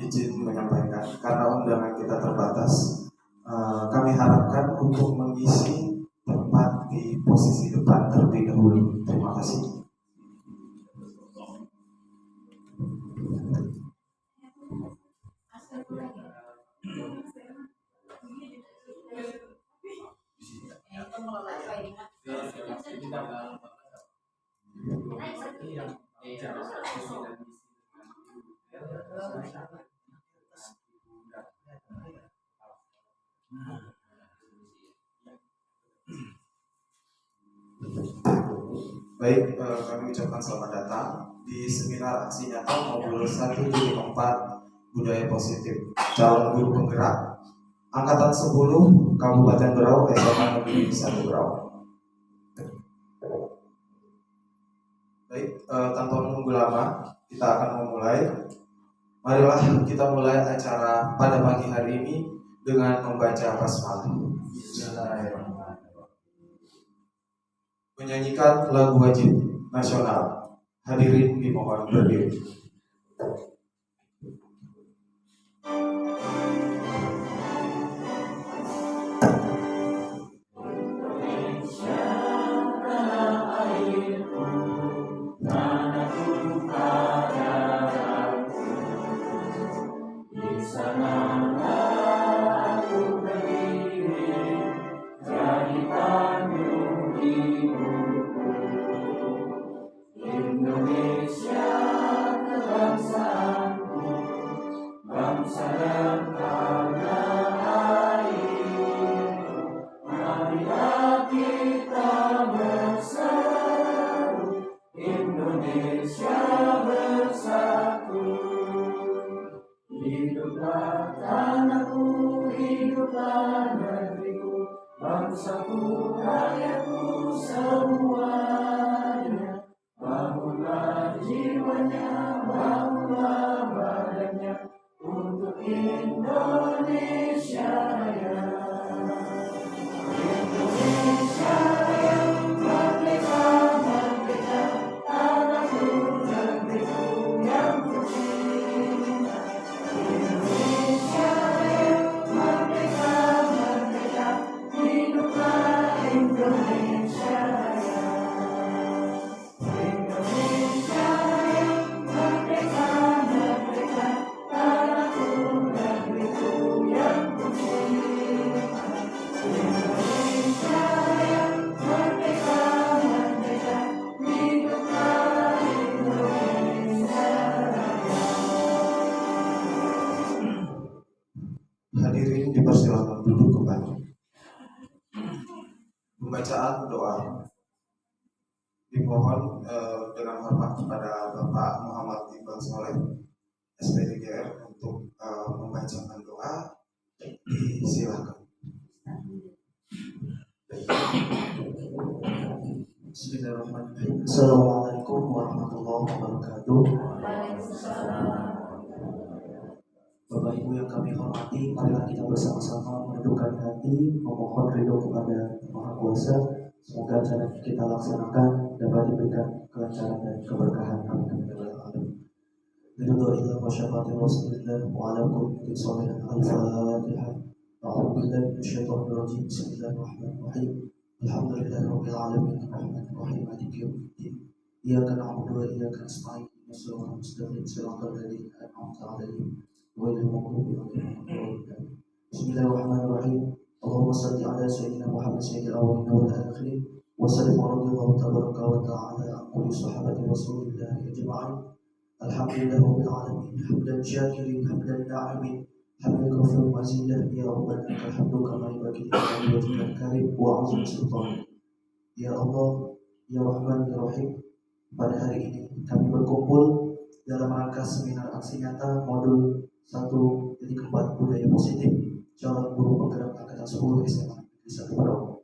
izin menyampaikan karena undangan kita terbatas. Kami harapkan untuk mengisi tempat di posisi depan terlebih dahulu. Terima kasih. Baik, kami ucapkan selamat datang di seminar aksi nyata modul 1 jilid 4 budaya positif calon guru penggerak angkatan 10 Kabupaten Berau SMA Negeri 1 Berau. Baik, tanpa menunggu lama kita akan memulai. Marilah kita mulai acara pada pagi hari ini dengan membaca basmalah. Menyanyikan lagu wajib nasional. Hadirin dimohon berdiri. Hadirin dipersilakan duduk kembali. Pembacaan doa dimohon dengan hormat kepada Bapak Muhammad Iqbal Soleh SPDGR untuk membacakan doa. Silakan. Bismillahirrahmanirrahim. Assalamualaikum warahmatullahi wabarakatuh. Bapak Ibu yang kami hormati, marilah kita bersama-sama menundukkan hati, memohon ridho kepada Maha Kuasa. Semoga acara yang kita laksanakan dapat diberikan kelancaran dan keberkahan. Amin. Ridhoillah wa syafaatir Rasulillah wa ala kulli sholihin. Al-Fatihah. A'udzu billahi minasyaitonir rajim. Bismillahirrahmanirrahim. Alhamdulillahirabbil alamin. Arrahmanir rahim. Maliki yaumiddin. Iyyaka na'budu wa iyyaka nasta'in. Ihdinas siratal mustaqim. Shiratal ladzina an'amta 'alaihim. Bismillahirrahmanirrahim. Allahumma salli ala sayyidina Muhammad sayyidil awwalin wal akhirin wa sallim radhiyallahu tabaraka wa ta'ala an kulli sahabati Rasulillah ajma'in. Alhamdulillahirabbil alamin. Hamdan syakirin, hamdan na'imin, hamdan kafiran mazidah. Ya Rabbana lakal hamdu kama yanbaghi li wajhikal karim wa 'azimi sultanik. Ya Allah, ya Rahman, ya Rahim. Pada hari ini kami berkumpul dalam rangka seminar aksi nyata modul 1 jadi keempat budaya positif calon guru penggerak angkatan 10 SMA Negeri 1 Berau.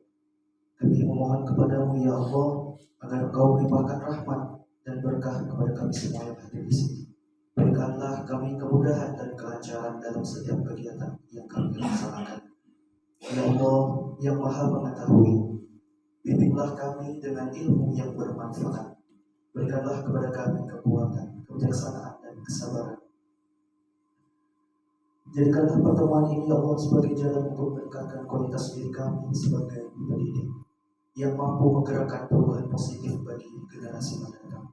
Kami memohon kepadamu ya Allah agar Engkau melimpahkan rahmat dan berkah kepada kami semua yang hadir di sini. Berikanlah kami kemudahan dan kelancaran dalam setiap kegiatan yang kami laksanakan. Ya Allah yang Maha Mengetahui, bimbinglah kami dengan ilmu yang bermanfaat. Berikanlah kepada kami kekuatan, kebijaksanaan dan kesabaran Jadikanlah pertemuan ini ya Allah sebagai jalan untuk meningkatkan kualitas diri kami sebagai pendidik yang mampu menggerakkan perubahan positif bagi generasi mendatang.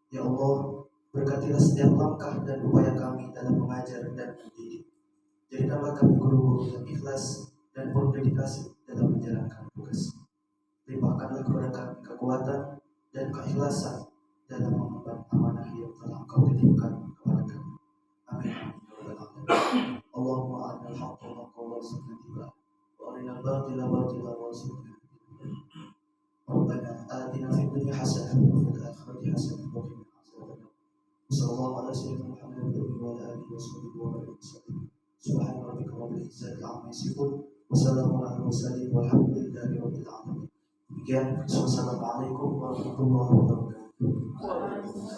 Ya Allah, berkatilah setiap langkah dan upaya kami dalam mengajar dan mendidik. Jadikanlah kami guru-guru yang ikhlas dan penuh dedikasi dalam menjalankan tugas. Limpahkanlah kepada kami kekuatan dan keikhlasan dalam mengemban amanah yang telah Engkau titipkan kepada kami. Amin. Allahumma arina al-haqqa haqqa warzuqna ittiba'ah wa arina al-batila batila warzuqna ijtinaba. Rabbana atina fid dunya hasanah wa fil akhirati hasanah wa qina adzabannar. Sallallahu ala sayyidina Muhammadin wa ala alihi wa sahbihi wa sallam. Subhana rabbika rabbil izzati amma yasifun wa salamun ala mursalin walhamdulillahi rabbil alamin. Demikian, wassalamualaikum warahmatullahi wabarakatuh.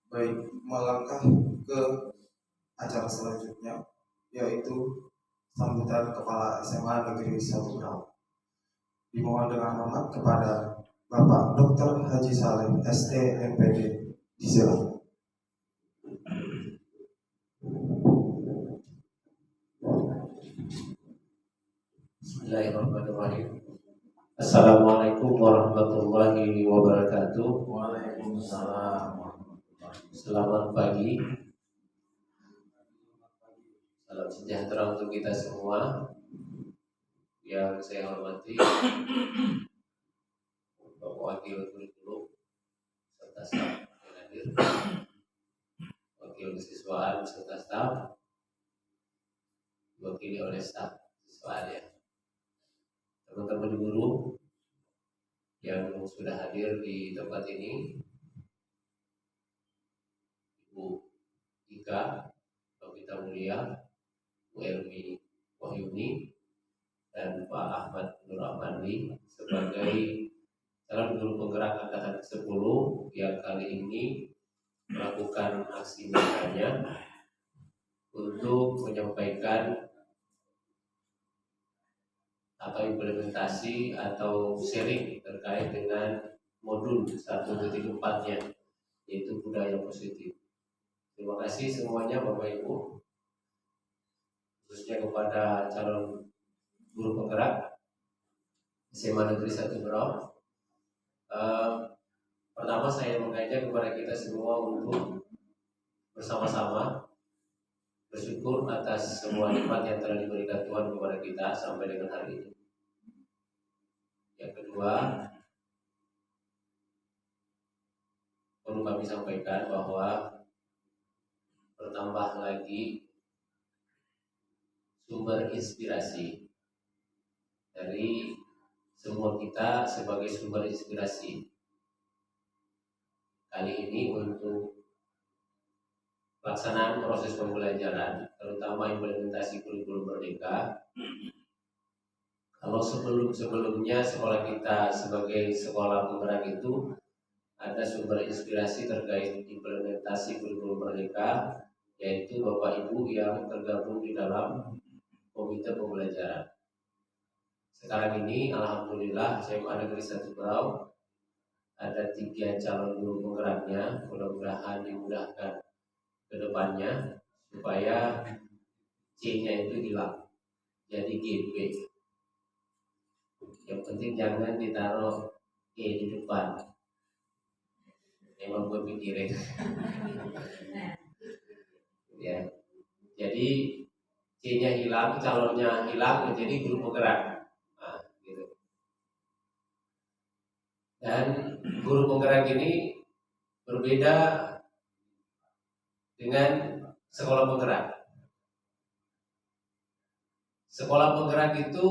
Baik, melangkah ke acara selanjutnya, yaitu sambutan Kepala SMA Negeri 1 Berau. Dimohon dengan hormat kepada Bapak Dr. Haji Saleh, ST MPD. Disilakan. Bismillahirrahmanirrahim. Assalamualaikum warahmatullahi wabarakatuh. Waalaikumsalam. Selamat pagi. Salam sejahtera untuk kita semua. Yang saya hormati Bapak Wakil Kurikulum serta staf yang hadir, Wakil Kesiswaan serta staf, diwakili oleh staf siswaan ya. Teman-teman guru yang sudah hadir di tempat ini, Ibu Ika, Bapak Mulia, Bu Elmi Wahyuni, dan Pak Ahmad Nur Rahmandi sebagai calon guru penggerak angkatan ke-10 yang kali ini melakukan aksi nyatanya untuk menyampaikan atau implementasi atau sharing terkait dengan modul 1.4-nya, yaitu budaya positif. Terima kasih semuanya Bapak Ibu, khususnya kepada calon guru penggerak SMA Negeri 1 Berau. Pertama saya mengajak kepada kita semua untuk bersama-sama bersyukur atas semua nikmat yang telah diberikan Tuhan kepada kita sampai dengan hari ini. Yang kedua, perlu kami sampaikan bahwa bertambah lagi sumber inspirasi dari semua kita sebagai sumber inspirasi. Kali ini untuk pelaksanaan proses pembelajaran, terutama implementasi kurikulum merdeka. Kalau sebelumnya sekolah kita sebagai sekolah penggerak itu ada sumber inspirasi terkait implementasi kurikulum merdeka, yaitu Bapak Ibu yang tergabung di dalam komite pembelajaran. Sekarang ini alhamdulillah SMA Negeri 1 Berau ada 3 calon guru penggeraknya. Mudah-mudahan dimudahkan ke depannya supaya C-nya itu hilang, jadi GP. Yang penting jangan ditaruh E di depan. Emang gue pikirin. Ya. Jadi C-nya hilang, calonnya hilang, menjadi guru penggerak. Nah, gitu. Dan guru penggerak ini berbeda dengan sekolah penggerak. Sekolah penggerak itu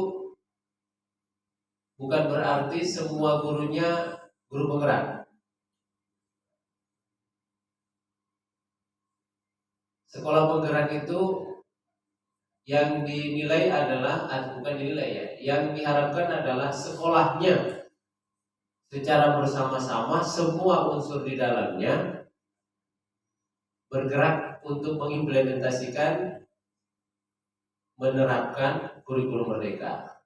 bukan berarti semua gurunya guru penggerak. Sekolah penggerak itu yang dinilai adalah, bukan dinilai ya, yang diharapkan adalah sekolahnya secara bersama-sama semua unsur di dalamnya bergerak untuk mengimplementasikan, menerapkan kurikulum merdeka.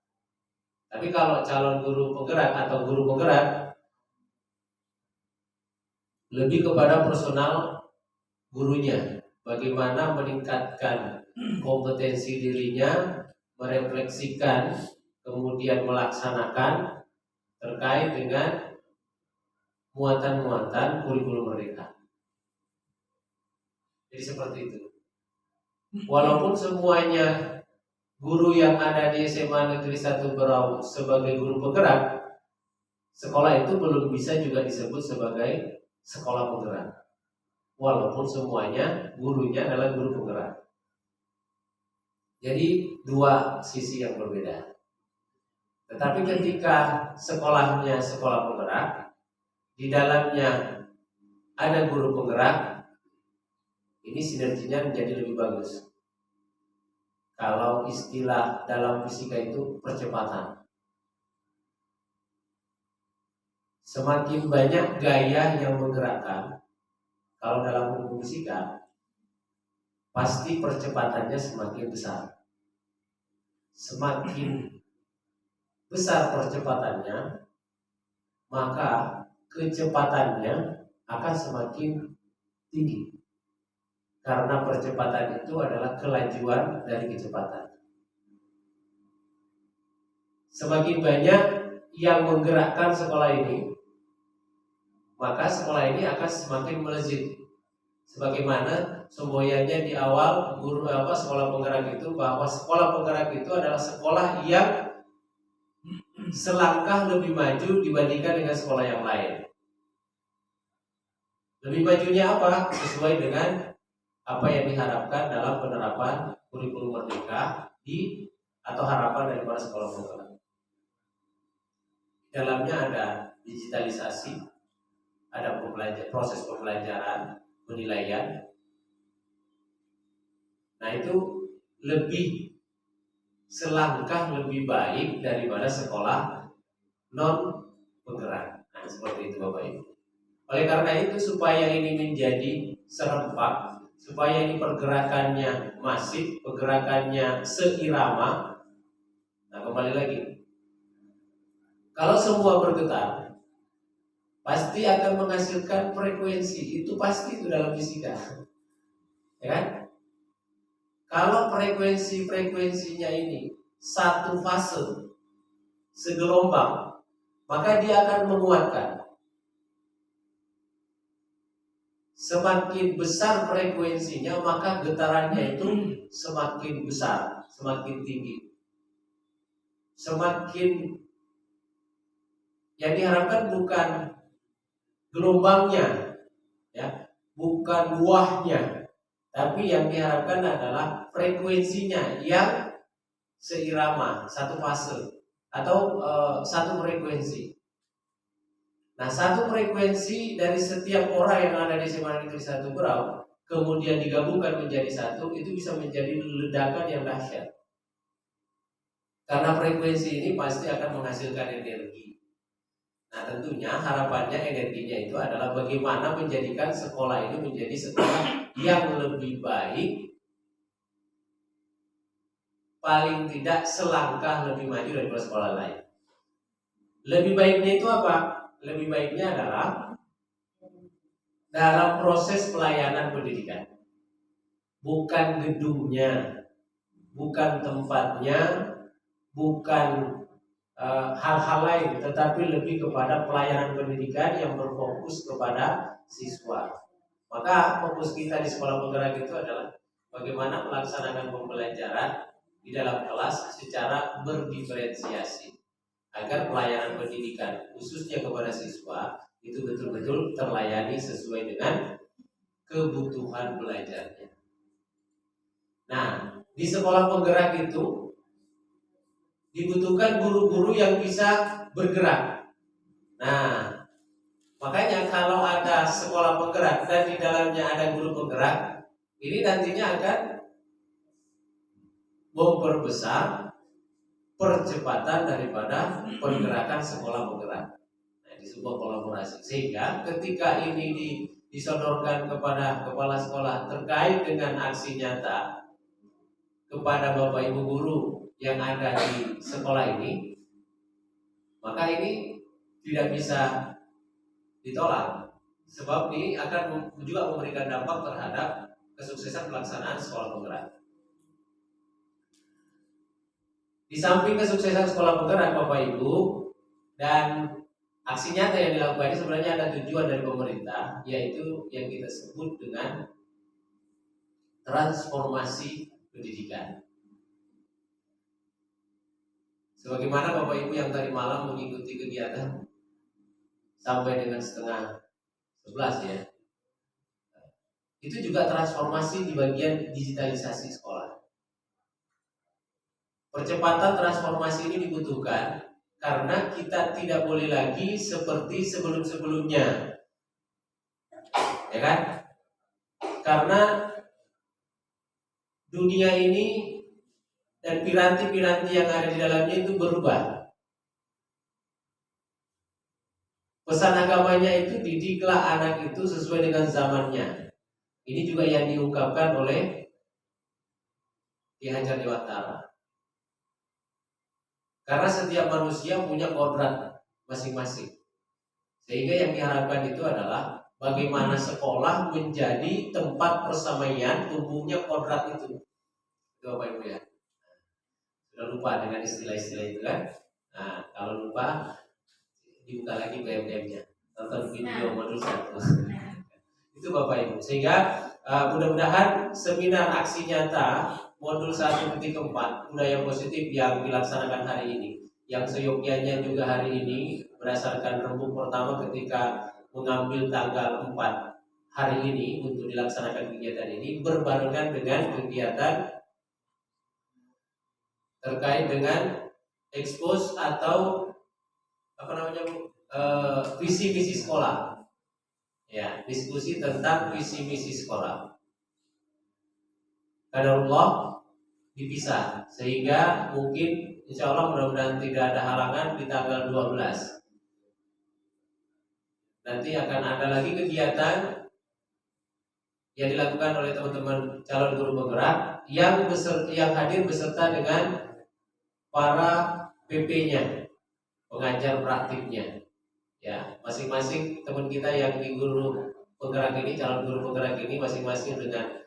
Tapi kalau calon guru penggerak atau guru penggerak lebih kepada personal gurunya, bagaimana meningkatkan kompetensi dirinya, merefleksikan, kemudian melaksanakan terkait dengan muatan-muatan kurikulum merdeka. Jadi seperti itu. Walaupun semuanya guru yang ada di SMA Negeri 1 Berau sebagai guru penggerak, sekolah itu belum bisa juga disebut sebagai sekolah penggerak. Walaupun semuanya gurunya adalah guru penggerak. Jadi dua sisi yang berbeda. Tetapi ketika sekolahnya sekolah penggerak, di dalamnya ada guru penggerak, ini sinerginya menjadi lebih bagus. Kalau istilah dalam fisika itu percepatan. Semakin banyak gaya yang menggerakkan, kalau dalam hukum fisika, pasti percepatannya semakin besar. Semakin besar percepatannya, maka kecepatannya akan semakin tinggi. Karena percepatan itu adalah kelajuan dari kecepatan. Semakin banyak yang menggerakkan sekolah ini, maka sekolah ini akan semakin melejit. Sebagaimana semboyannya di awal guru sekolah penggerak itu, bahwa sekolah penggerak itu adalah sekolah yang selangkah lebih maju dibandingkan dengan sekolah yang lain. Lebih majunya apa? Sesuai dengan apa yang diharapkan dalam penerapan kurikulum merdeka atau harapan daripada sekolah penggerak. Dalamnya ada digitalisasi, ada proses pembelajaran, penilaian. Nah itu lebih selangkah lebih baik daripada sekolah non penggerak. Nah seperti itu Bapak Ibu. Oleh karena itu supaya ini menjadi serempak, supaya ini pergerakannya masif, pergerakannya seirama. Nah kembali lagi, kalau semua bergetar, pasti akan menghasilkan frekuensi. Itu pasti itu dalam fisika, ya kan? Kalau frekuensinya ini satu fase, segelombang, maka dia akan menguatkan. Semakin besar frekuensinya, maka getarannya itu semakin besar, semakin tinggi. Semakin yang diharapkan bukan gelombangnya, ya, bukan buahnya, tapi yang diharapkan adalah frekuensinya yang seirama, satu fase atau satu frekuensi. Nah, satu frekuensi dari setiap orang yang ada di SMA Negeri 1 Berau kemudian digabungkan menjadi satu, itu bisa menjadi ledakan yang dahsyat. Karena frekuensi ini pasti akan menghasilkan energi. Nah, tentunya harapannya energinya itu adalah bagaimana menjadikan sekolah ini menjadi sekolah yang lebih baik, paling tidak selangkah lebih maju daripada sekolah lain. Lebih baiknya itu apa? Lebih baiknya adalah dalam proses pelayanan pendidikan, bukan gedungnya, bukan tempatnya, bukan hal-hal lain, tetapi lebih kepada pelayanan pendidikan yang berfokus kepada siswa. Maka fokus kita di sekolah penggerak itu adalah bagaimana melaksanakan pembelajaran di dalam kelas secara berdiferensiasi, agar pelayanan pendidikan khususnya kepada siswa itu betul-betul terlayani sesuai dengan kebutuhan belajarnya. Nah, di sekolah penggerak itu dibutuhkan guru-guru yang bisa bergerak. Nah, makanya kalau ada sekolah penggerak dan di dalamnya ada guru penggerak, ini nantinya akan memperbesar percepatan daripada pergerakan sekolah penggerak. Nah, di sebuah kolaborasi, sehingga ketika ini disodorkan kepada kepala sekolah terkait dengan aksi nyata kepada Bapak Ibu guru yang ada di sekolah ini, maka ini tidak bisa ditolak. sebab ini akan juga memberikan dampak terhadap kesuksesan pelaksanaan sekolah penggerak. Di samping kesuksesan sekolah penggerak Bapak Ibu dan aksi nyata yang dilakukan ini sebenarnya ada tujuan dari pemerintah, yaitu yang kita sebut dengan transformasi pendidikan. Sebagaimana Bapak Ibu yang tadi malam mengikuti kegiatan sampai dengan setengah 11 ya, itu juga transformasi di bagian digitalisasi sekolah. Percepatan transformasi ini dibutuhkan karena kita tidak boleh lagi seperti sebelum-sebelumnya, ya kan? Karena dunia ini dan piranti-piranti yang ada di dalamnya itu berubah. Pesan agamanya itu didiklah anak itu sesuai dengan zamannya. Ini juga yang diungkapkan oleh Ki Hajar Dewantara. Karena setiap manusia punya kodrat masing-masing. Sehingga yang diharapkan itu adalah bagaimana sekolah menjadi tempat persamaian tumbuhnya kodrat itu. Itu Bapak Ibu ya. Sudah lupa dengan istilah-istilah itu kan? Nah, kalau lupa dibuka lagi BMM-nya. Tonton video modul 1. Itu Bapak Ibu. Sehingga mudah-mudahan seminar aksi nyata modul 1.4 budaya positif yang dilaksanakan hari ini, yang seyogyanya juga hari ini berdasarkan rembuk pertama ketika mengambil tanggal 4 hari ini untuk dilaksanakan kegiatan ini, berbarengan dengan kegiatan terkait dengan expose atau visi misi sekolah. Ya, diskusi tentang visi misi sekolah. Qadarullah dipisah sehingga mungkin insya Allah mudah-mudahan tidak ada halangan di tanggal 12. Nanti akan ada lagi kegiatan yang dilakukan oleh teman-teman calon guru penggerak yang hadir beserta dengan para PP-nya, pengajar praktiknya. Ya, masing-masing teman kita yang di guru penggerak ini, calon guru penggerak ini masing-masing dengan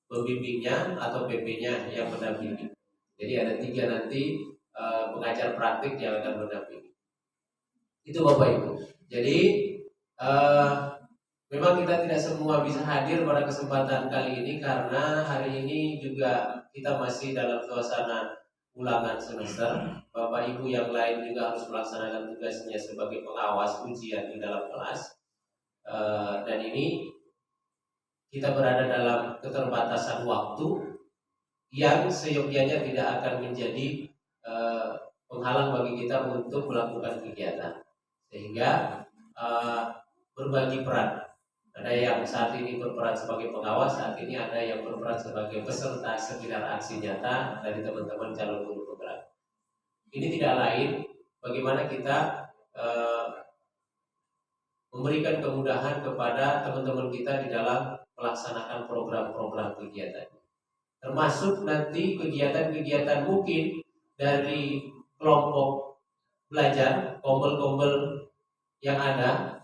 pembimbingnya atau PP-nya yang mendampingi. Jadi ada 3 nanti pengajar praktik yang akan mendampingi. Itu Bapak Ibu. Jadi memang kita tidak semua bisa hadir pada kesempatan kali ini karena hari ini juga kita masih dalam suasana ulangan semester. Bapak Ibu yang lain juga harus melaksanakan tugasnya sebagai pengawas ujian di dalam kelas. Dan ini kita berada dalam keterbatasan waktu yang seyogyanya tidak akan menjadi penghalang bagi kita untuk melakukan kegiatan. Sehingga berbagi peran. Ada yang saat ini berperan sebagai pengawas, saat ini ada yang berperan sebagai peserta seminar aksi nyata dari teman-teman calon guru penggerak. Ini tidak lain bagaimana kita memberikan kemudahan kepada teman-teman kita di dalam melaksanakan program-program kegiatan. Termasuk nanti kegiatan-kegiatan mungkin dari kelompok belajar, kombel-kombel yang ada.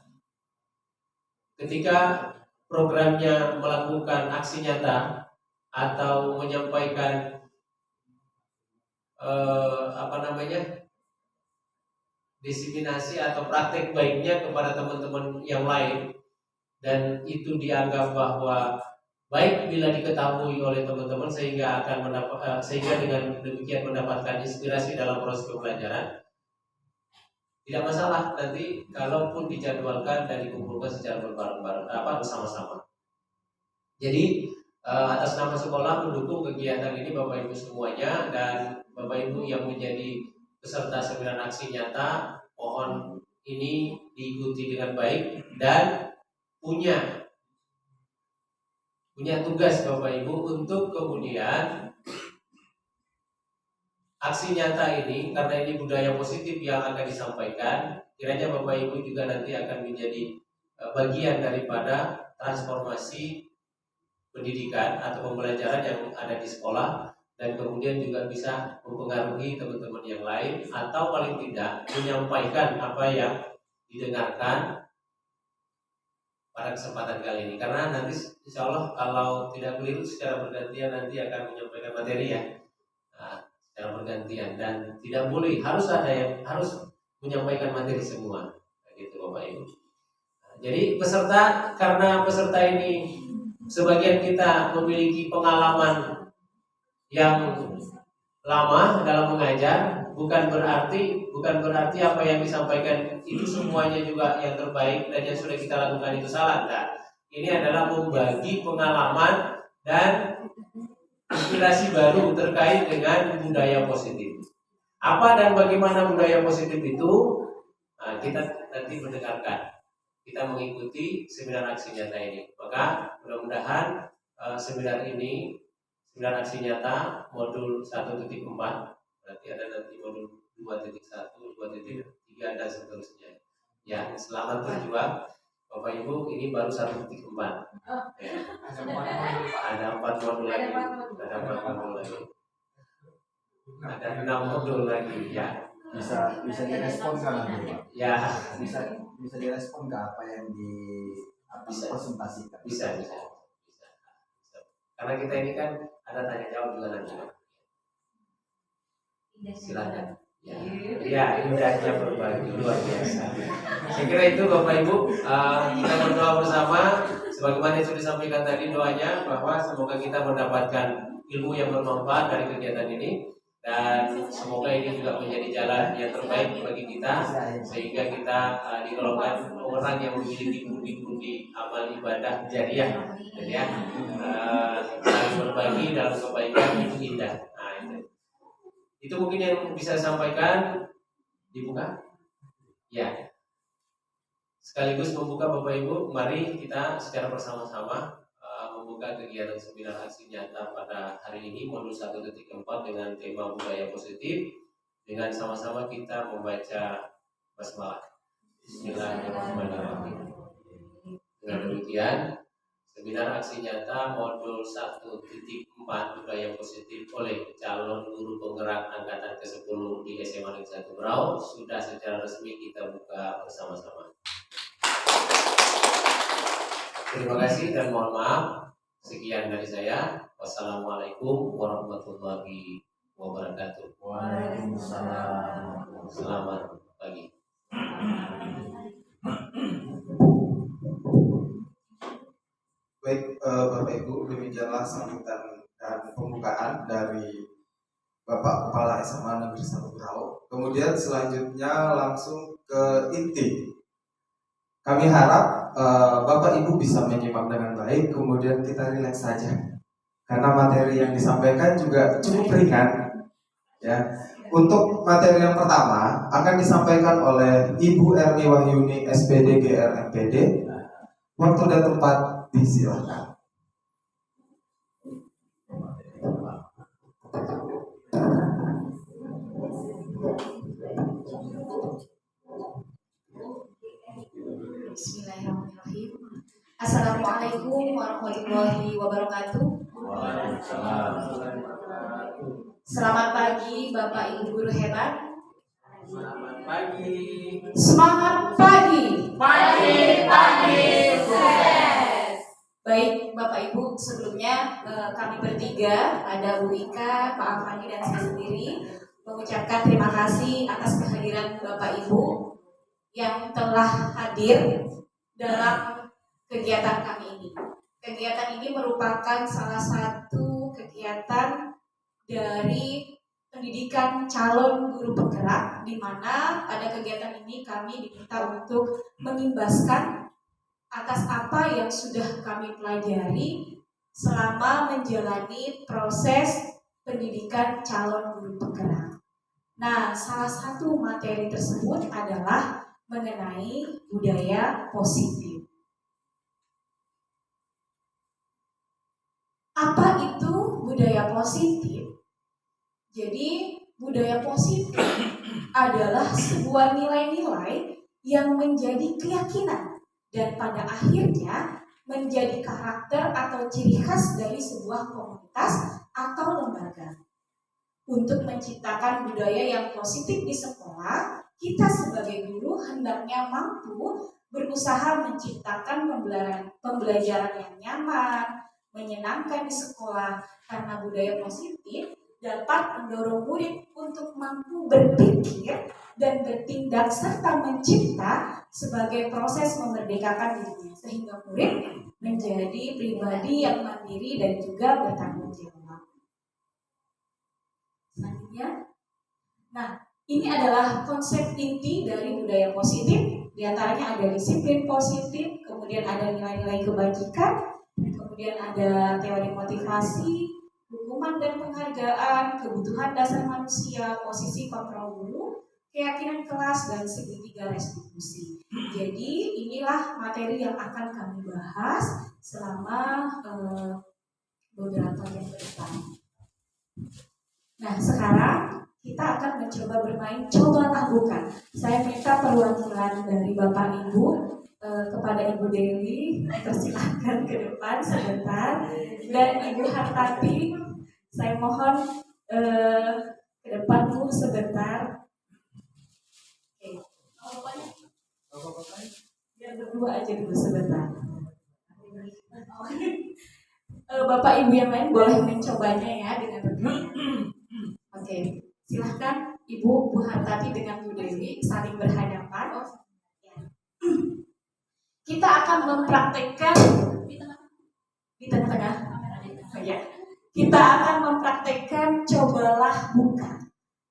Ketika programnya melakukan aksi nyata atau menyampaikan diseminasi atau praktek baiknya kepada teman-teman yang lain, dan itu dianggap bahwa baik bila diketahui oleh teman-teman sehingga dengan demikian mendapatkan inspirasi dalam proses pembelajaran. Tidak masalah nanti kalaupun dijadwalkan dan dikumpulkan secara berbareng-bareng bersama-sama. Jadi atas nama sekolah mendukung kegiatan ini Bapak Ibu semuanya, dan Bapak Ibu yang menjadi peserta seminar aksi nyata, mohon ini diikuti dengan baik dan punya tugas Bapak Ibu untuk kemudian aksi nyata ini, karena ini budaya positif yang akan disampaikan, kiranya Bapak Ibu juga nanti akan menjadi bagian daripada transformasi pendidikan atau pembelajaran yang ada di sekolah, dan kemudian juga bisa mempengaruhi teman-teman yang lain, atau paling tidak menyampaikan apa yang didengarkan pada kesempatan kali ini, karena nanti insya Allah kalau tidak keliru secara bergantian nanti akan menyampaikan materi ya, secara bergantian, dan tidak boleh harus ada yang harus menyampaikan materi semua, gitu Bapak Ibu. Jadi karena peserta ini sebagian kita memiliki pengalaman yang lama dalam mengajar, bukan berarti apa yang disampaikan itu semuanya juga yang terbaik dan yang sudah kita lakukan itu salah. Nah, ini adalah membagi pengalaman dan inspirasi baru terkait dengan budaya positif. Apa dan bagaimana budaya positif itu? Nah, kita nanti mendengarkan. Kita mengikuti seminar aksi nyata ini. Maka mudah-mudahan seminar aksi nyata modul 1.4, berarti ada nanti modul 2.1, 2.3 dan seterusnya. Ya, selamat berjuang Bapak Ibu, ini baru 1.4. Ya. Ada 4 modul lagi. Ada 6 modul lagi ya. Bisa direspon kan nanti Pak? Ya. Bisa direspon ke apa yang presentasikan? Bisa. Karena kita ini kan ada tanya jawab juga nanti. Silakan. Ya, indahnya berbagi luar biasa. Saya kira itu Bapak Ibu, kita berdoa bersama sebagaimana yang sudah disampaikan tadi doanya, bahwa semoga kita mendapatkan ilmu yang bermanfaat dari kegiatan ini, dan semoga ini juga menjadi jalan yang terbaik bagi kita, sehingga kita digolongkan orang yang memiliki pundi-pundi amal ibadah jariah, ya, saling berbagi dalam kebaikan itu indah. Nah, itu mungkin yang bisa saya sampaikan. Dibuka, ya. Sekaligus membuka Bapak Ibu, mari kita secara bersama-sama membuka kegiatan seminar aksi nyata pada hari ini modul 1.4 dengan tema budaya positif, dengan sama-sama kita membaca basmalah. Bismillahirrahmanirrahim. Dengan demikian seminar aksi nyata modul 1.4 budaya positif oleh calon guru penggerak angkatan ke-10 di SMA Negeri 1 Berau sudah secara resmi kita buka bersama-sama. Terima kasih dan mohon maaf. Sekian dari saya. Wassalamualaikum warahmatullahi wabarakatuh. Waalaikumsalam. Selamat pagi. Baik, Bapak Ibu, demikianlah sambutan dan pembukaan dari Bapak Kepala SMA Negeri 1 Berau. Kemudian selanjutnya langsung ke inti. Kami harap Bapak Ibu bisa menyimak dengan baik, kemudian kita rileks saja. Karena materi yang disampaikan juga cukup ringan. Ya. Untuk materi yang pertama akan disampaikan oleh Ibu Erni Wahyuni SPD GR MPD. Waktu dan tempat disilakan. Bismillahirrahmanirrahim. Assalamualaikum warahmatullahi wabarakatuh. Selamat pagi Bapak Ibu guru hebat. Selamat pagi. Semangat pagi. Pagi sukses. Baik Bapak Ibu, sebelumnya kami bertiga, ada Bu Ika, Pak Afandi dan saya sendiri, mengucapkan terima kasih atas kehadiran Bapak Ibu yang telah hadir dalam kegiatan kami ini. Kegiatan ini merupakan salah satu kegiatan dari pendidikan calon guru penggerak, di mana pada kegiatan ini kami diminta untuk mengimbaskan atas apa yang sudah kami pelajari selama menjalani proses pendidikan calon guru penggerak. Nah, salah satu materi tersebut adalah mengenai budaya positif. Apa itu budaya positif? Jadi, budaya positif adalah sebuah nilai-nilai yang menjadi keyakinan dan pada akhirnya menjadi karakter atau ciri khas dari sebuah komunitas atau lembaga. Untuk menciptakan budaya yang positif di sekolah, kita sebagai guru hendaknya mampu berusaha menciptakan pembelajaran yang nyaman, menyenangkan di sekolah, karena budaya positif dapat mendorong murid untuk mampu berpikir dan bertindak serta mencipta sebagai proses memerdekakan dirinya, sehingga murid menjadi pribadi yang mandiri dan juga bertanggung jawab. Selanjutnya, nah ini adalah konsep inti dari budaya positif. Di antaranya ada disiplin positif, kemudian ada nilai-nilai kebajikan, kemudian ada teori motivasi, hukuman dan penghargaan, kebutuhan dasar manusia, posisi kontrol guru, keyakinan kelas, dan segitiga restitusi. Jadi inilah materi yang akan kami bahas selama beberapa yang ke depan. Nah, sekarang kita akan mencoba bermain cobalah bukan. Saya minta perwakilan dari Bapak Ibu kepada Ibu Dewi, persilahkan ke depan sebentar, dan Ibu Hartati, saya mohon ke depan Bu sebentar. Oke. Biar berdua aja dulu sebentar. Bapak Ibu yang lain boleh mencobanya ya dengan berdua. Oke. Silahkan Ibu Bu Hartati dengan Bu Dewi saling berhadapan. Kita akan mempraktekkan di tengah-tengah. Ya. Kita akan mempraktekkan cobalah buka.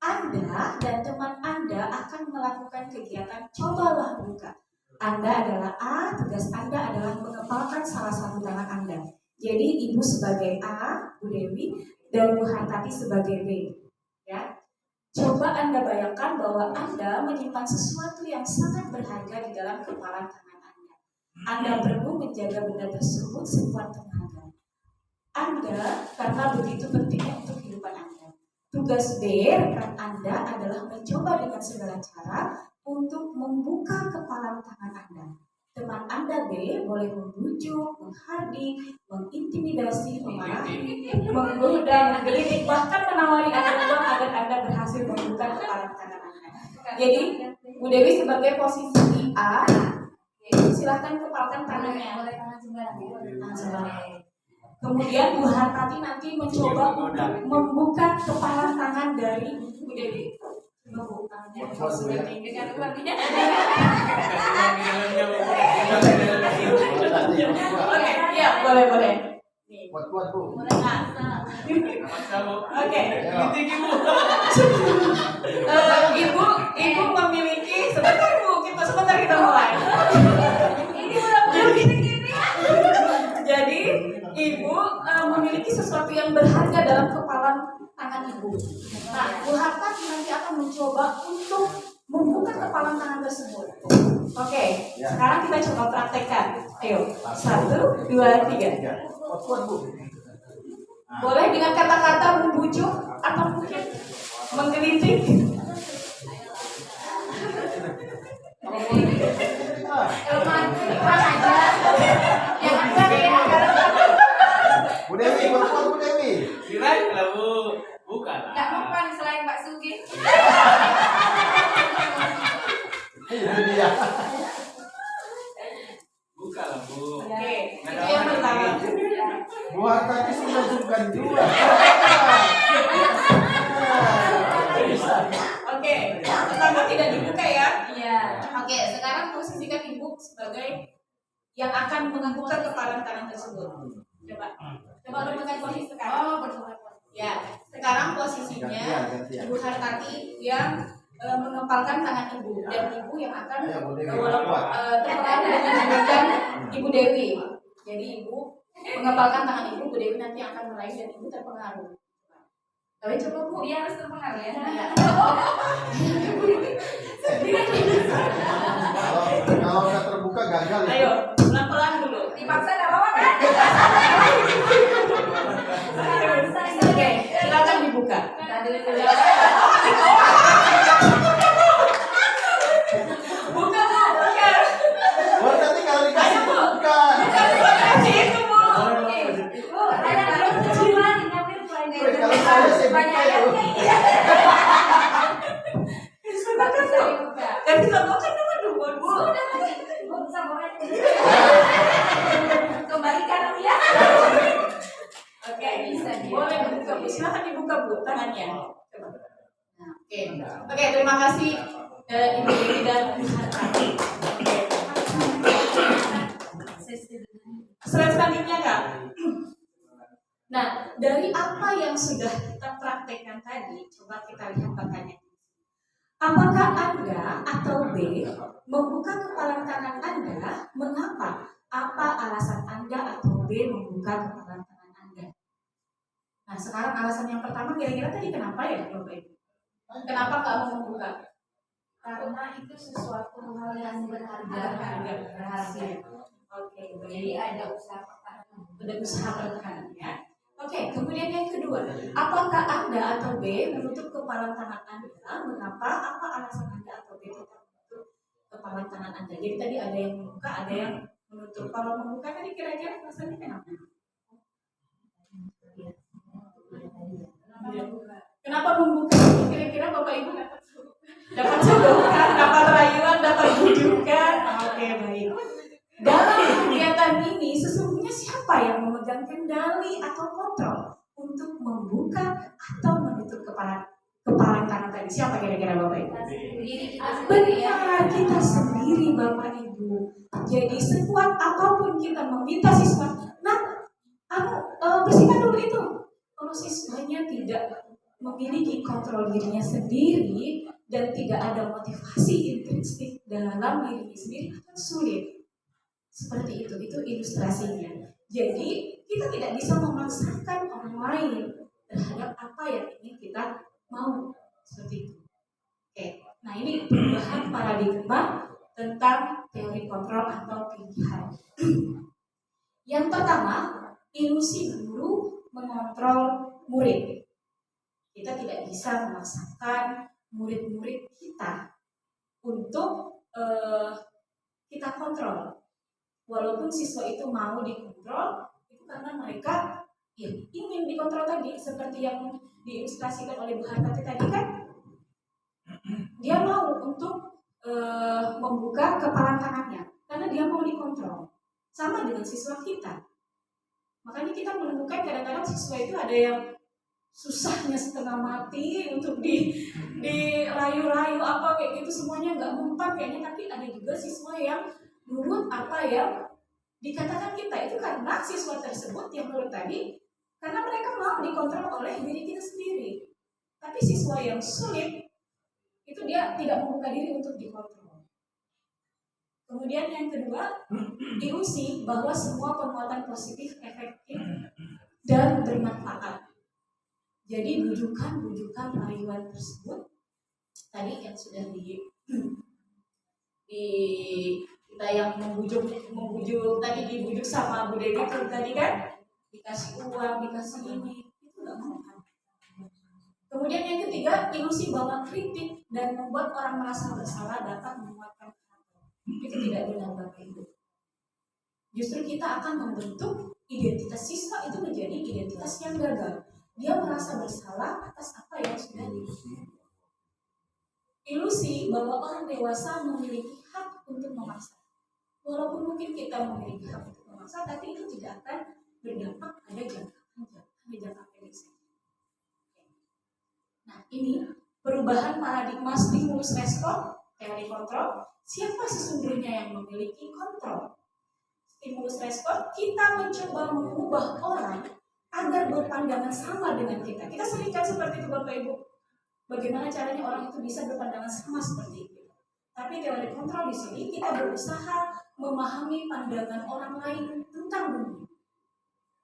Anda dan teman Anda akan melakukan kegiatan cobalah buka. Anda adalah A, tugas Anda adalah mengepalkan salah satu tangan Anda. Jadi Ibu sebagai A, Bu Dewi, dan Bu Hartati sebagai B. Ya. Coba Anda bayangkan bahwa Anda menyimpan sesuatu yang sangat berharga di dalam kepalan tangan Anda. Anda perlu menjaga benda tersebut sekuat tenaga Anda, karena begitu pentingnya untuk kehidupan Anda. Tugas B, rekan Anda adalah mencoba dengan segala cara untuk membuka kepalan tangan Anda. Teman Anda B boleh membujuk, menghardik, mengintimidasi, memarahi, menggoda, menggelitik, bahkan menawari Anda uang agar Anda berhasil membuka kepalan tangan Anda. Jadi, Bu Dewi sebagai posisi A, silahkan kepalkan tangannya. Tangan sebelah. Kemudian Bu Hartati nanti mencoba untuk membuka kepalan tangan dari Bu Dewi. Oke, ya boleh. Kuat Bu. Oke. Ibu memiliki sebentar kita mulai. Jadi Ibu memiliki sesuatu yang berharga dalam kepalan tangan Ibu. Nah, Bu Hartati nanti akan mencoba untuk membuka kepalan tangan tersebut. Oke, sekarang kita coba praktekkan. Ayo, 1, 2, 3. Kuat Bu. Boleh dengan kata-kata membujuk atau mungkin menggelitik. Bu Dewi, kuat Bu Dewi. Silakan lah Bu, bukan. Nggak mempan selain Pak Sugi. Itu dia. Bukan lah Bu. Oke, itu yang pertama. Bu Hartati sudah bukan juga. Oke, pertama tidak dibuka ya. Iya. Oke, sekarang posisikan Ibu sebagai yang akan membuka kepalan tangan tersebut. Coba lupakan posisi sekarang. Ya, sekarang posisinya Gantian. Ibu Hartati yang mengepalkan tangan Ibu dan Ibu yang akan terpengaruh dengan Ibu Dewi. Jadi Ibu mengepalkan tangan Ibu Dewi nanti akan meraih dan Ibu terpengaruh. Tapi coba Bu, Dia harus terpengaruh ya. Kalau nggak terbuka gagal ya. Ayo, pelan-pelan dulu. Dipaksa nggak apa-apa kan? Oke, silakan dibuka. Buka Bu, buka. Bu Hartati kalau dikasih buka. Kasih itu Bu. Bu, ada kecilan ngambil Woi, kalau saya buka ya. Silakan Bu. Gak bisa buka cuma dulu Bu. Terima kasih Ibu Dewi dan Bu Hartati. Slide selanjutnya Kak. Nah, dari apa yang sudah kita praktekkan tadi, coba kita lihat pertanyaan. Apakah Anda atau B membuka kepalan tangan Anda? Mengapa? Apa alasan Anda atau B membuka kepalan tangan Anda? Nah, sekarang alasan yang pertama kira-kira tadi kenapa ya Bapak Ibu? Kenapa nggak mau membuka? Karena itu sesuatu hal yang berharga. Berhasil. Oke, Jadi baik. ada usaha pertahanan. Udah usaha bertahan ya. Oke, kemudian yang kedua, apakah Anda atau B menutup kepalan tangan Anda? Mengapa? Apa alasan Anda atau B tetap menutup kepalan tangan Anda? Jadi tadi ada yang membuka, ada yang menutup. Kalau membuka tadi kira-kira alasannya kenapa? Kenapa membuka? Kira-kira Bapak Ibu dapat sodokan, dapat rayuan, dapat bujukan. Oke, baik. Dalam kegiatan ini sesungguhnya siapa yang memegang kendali atau kontrol untuk membuka atau menutup kepalan tangan tadi? Siapa kira-kira Bapak Ibu? Diri kita sendiri ya. Benar, kita sendiri Bapak Ibu. Jadi sekuat apapun kita meminta siswa, nah, bersihkan dulu itu. Kalau siswanya tidak memiliki kontrol dirinya sendiri dan tidak ada motivasi intrinsik dalam dirinya sendiri, akan sulit. Seperti itu ilustrasinya. Jadi kita tidak bisa memaksakan orang lain terhadap apa yang ingin kita mau, seperti itu. Oke, nah ini perubahan paradigma tentang teori kontrol atau pilihan. Yang pertama, ilusi guru mengontrol murid. Kita tidak bisa memaksakan murid-murid kita untuk kita kontrol. Walaupun siswa itu mau dikontrol, itu karena mereka ya, ingin dikontrol tadi, seperti yang diilustrasikan oleh Bu Hartati tadi kan, dia mau untuk membuka kepalan tangannya karena dia mau dikontrol. Sama dengan siswa kita. Makanya kita menemukan kadang-kadang siswa itu ada yang susahnya setengah mati untuk dirayu-rayu apa kayak gitu, semuanya nggak mempan kayaknya, tapi ada juga siswa yang nurut apa yang dikatakan kita, itu karena siswa tersebut yang nurut tadi karena mereka mau dikontrol oleh diri kita sendiri. Tapi siswa yang sulit itu dia tidak membuka diri untuk dikontrol. Kemudian yang kedua, ilusi bahwa semua penguatan positif efektif dan bermanfaat. Jadi bujukan-bujukan rayuan tersebut tadi yang sudah di kita yang membujuk tadi, dibujuk sama Bu Dewi tadi kan, dikasih uang, dikasih ini, itu nggak mau kan. Kemudian yang ketiga, ilusi bahwa kritik dan membuat orang merasa bersalah dapat menguatkan karakter. Itu tidak benar Bapak Ibu. Justru kita akan membentuk identitas siswa itu menjadi identitas yang gagal. Dia merasa bersalah atas apa yang sudah dilakukan. Ilusi bahwa orang dewasa memiliki hak untuk memaksa. Walaupun mungkin kita memiliki hak untuk memaksa, tapi itu tidak akan berdampak pada jangka panjang, hanya jangka pendek saja. Nah, ini perubahan paradigma stimulus respon, teori kontrol. Siapa sesungguhnya yang memiliki kontrol? Stimulus respon, kita mencoba mengubah orang agar berpandangan sama dengan kita. Kita seringkan seperti itu Bapak Ibu. Bagaimana caranya orang itu bisa berpandangan sama seperti itu. Tapi teori kontrol di sini kita berusaha memahami pandangan orang lain tentang dunia.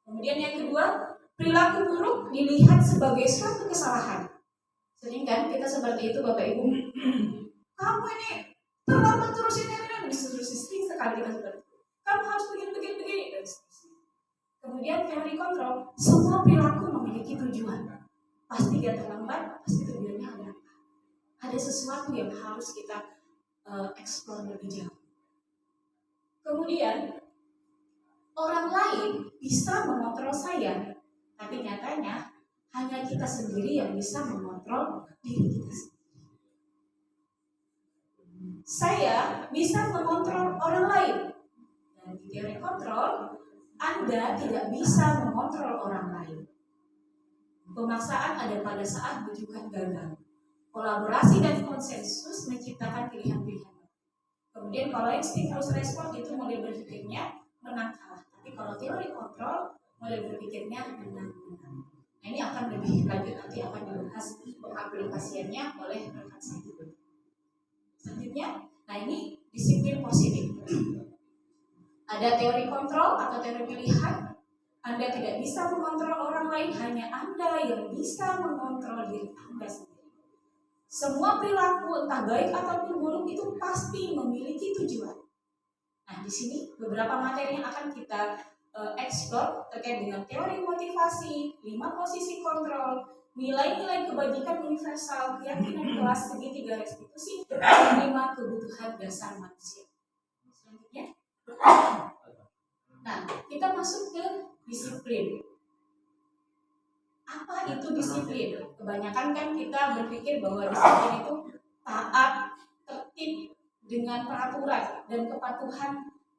Kemudian yang kedua, perilaku buruk dilihat sebagai suatu kesalahan. Sering kan kita seperti itu Bapak Ibu. Kamu ini terlambat terus ini sering sekali kita seperti itu. Kamu harus begini dan seterusnya. Kemudian teori kontrol, semua perilaku memiliki tujuan. Pasti dia terlambat, pasti tujuannya ada apa? Ada sesuatu yang harus kita eksplor lebih jauh. Kemudian orang lain bisa mengontrol saya, tapi nyatanya hanya kita sendiri yang bisa mengontrol diri kita sendiri. Saya bisa mengontrol orang lain, dan di teori kontrol Anda tidak bisa mengontrol orang lain. Pemaksaan ada pada saat bujukan gagal. kolaborasi dan konsensus menciptakan pilihan-pilihan. Kemudian kalau yang stimulus respon itu model berpikirnya menang kalah, tapi kalau teori kontrol model berpikirnya menang menang. Nah, ini akan lebih lanjut nanti akan dibahas pengaplikasiannya oleh rekan saya. Selanjutnya, nah ini disiplin positif. Ada teori kontrol atau teori pilihan. Anda tidak bisa mengontrol orang lain, hanya Anda yang bisa mengontrol diri Anda sendiri. Semua perilaku entah baik ataupun buruk itu pasti memiliki tujuan. Nah, di sini beberapa materi yang akan kita explore terkait dengan teori motivasi, 5 posisi kontrol, nilai-nilai kebajikan universal, keyakinan kelas, segitiga restitusi, dan 5 kebutuhan dasar manusia. Selanjutnya, nah kita masuk ke disiplin. Apa itu disiplin? Kebanyakan kan kita berpikir bahwa disiplin itu taat, tertib dengan peraturan dan kepatuhan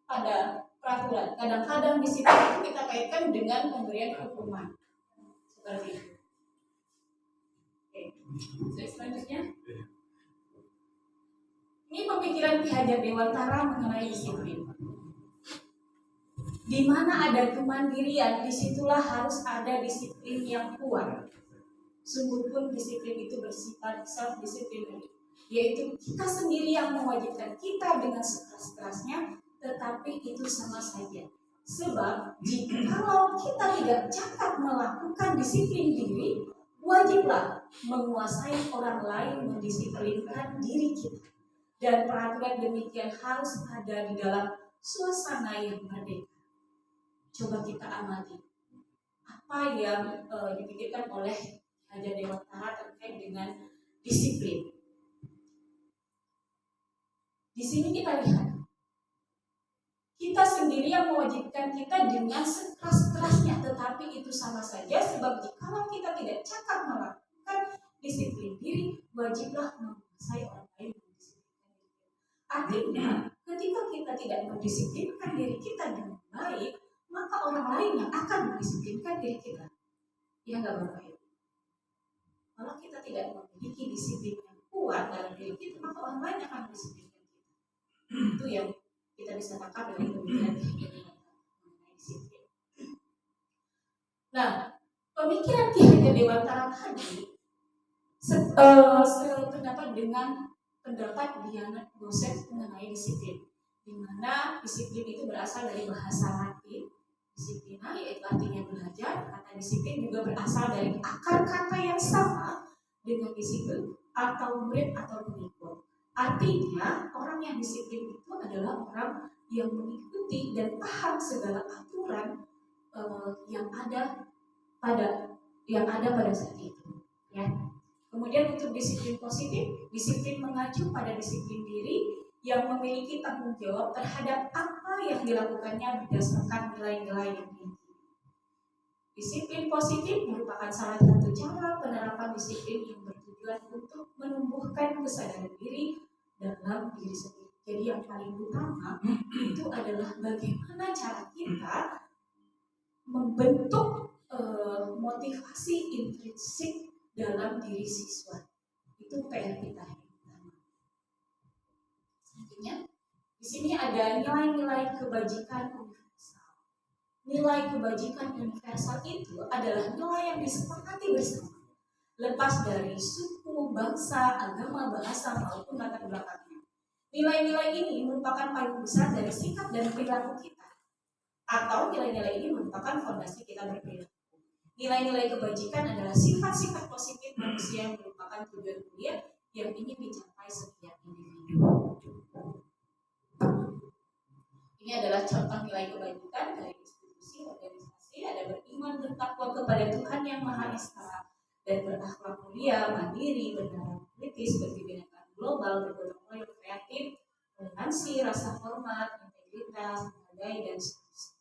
pada peraturan. Kadang-kadang disiplin itu kita kaitkan dengan pemberian hukuman. Seperti itu. Oke. Selanjutnya, ini pemikiran Ki Hajar Dewantara mengenai disiplin. Di mana ada kemandirian, disitulah harus ada disiplin yang kuat. Sungguh pun disiplin itu bersifat self-disciplinary, yaitu kita sendiri yang mewajibkan kita dengan sekeras-kerasnya, tetapi itu sama saja. Sebab jikalau kita tidak cakap melakukan disiplin diri, wajiblah menguasai orang lain mendisiplinkan diri kita. Dan peraturan demikian harus ada di dalam suasana yang merdeka. Coba kita amati apa yang dipikirkan oleh Hajar Dewantara terkait dengan disiplin. Di sini kita lihat, kita sendiri yang mewajibkan kita dengan sekeras-kerasnya, tetapi itu sama saja. Sebab jika kita tidak cakap melakukan disiplin diri, wajiblah menguasai orang lain mendisiplinkan diri. Artinya, ketika kita tidak mendisiplinkan diri kita dengan baik, maka orang lain yang akan mendisiplinkan diri kita. Ya nggak Bapak Ibu? Kalau kita tidak memiliki disiplin yang kuat dalam diri kita, maka orang lain akan mendisiplinkan kita. Itu yang kita bisa tangkap dari pemikiran mengenai disiplin. Nah, pemikiran Ki Hajar Dewantara tadi sependapat dengan pendapat Diana Gosset mengenai disiplin, di mana disiplin itu berasal dari bahasa Latin disiplina, yaitu artinya belajar. Kata disiplin juga berasal dari akar kata yang sama dengan disiplin atau murid atau pengikut. Artinya orang yang disiplin itu adalah orang yang mengikuti dan paham segala aturan yang ada pada saat itu. Ya. Kemudian untuk disiplin positif, disiplin mengacu pada disiplin diri yang memiliki tanggung jawab terhadap apa yang dilakukannya berdasarkan nilai-nilai yang tinggi. Disiplin positif merupakan salah satu cara penerapan disiplin yang bertujuan untuk menumbuhkan kesadaran diri dalam diri sendiri. Jadi yang paling utama itu adalah bagaimana cara kita membentuk motivasi intrinsik dalam diri siswa. Itu PR kita yang utama. Selanjutnya, di sini ada nilai-nilai kebajikan universal. Nilai kebajikan universal itu adalah nilai yang disepakati bersama, lepas dari suku, bangsa, agama, bahasa maupun latar belakangnya. Nilai-nilai ini merupakan payung besar dari sikap dan perilaku kita, atau nilai-nilai ini merupakan fondasi kita berperilaku. Nilai-nilai kebajikan adalah sifat-sifat positif manusia yang merupakan tujuan mulia yang ingin dicapai setiap individu. Ini adalah contoh nilai kebajikan dari institusi organisasi. Ada beriman, bertakwa kepada Tuhan yang Maha Esa, dan berakhlak mulia, mandiri, bernegara kritis, berkebinekaan global, bergotong royong, kreatif, toleransi, rasa hormat, integritas, menghargai, dan seterusnya.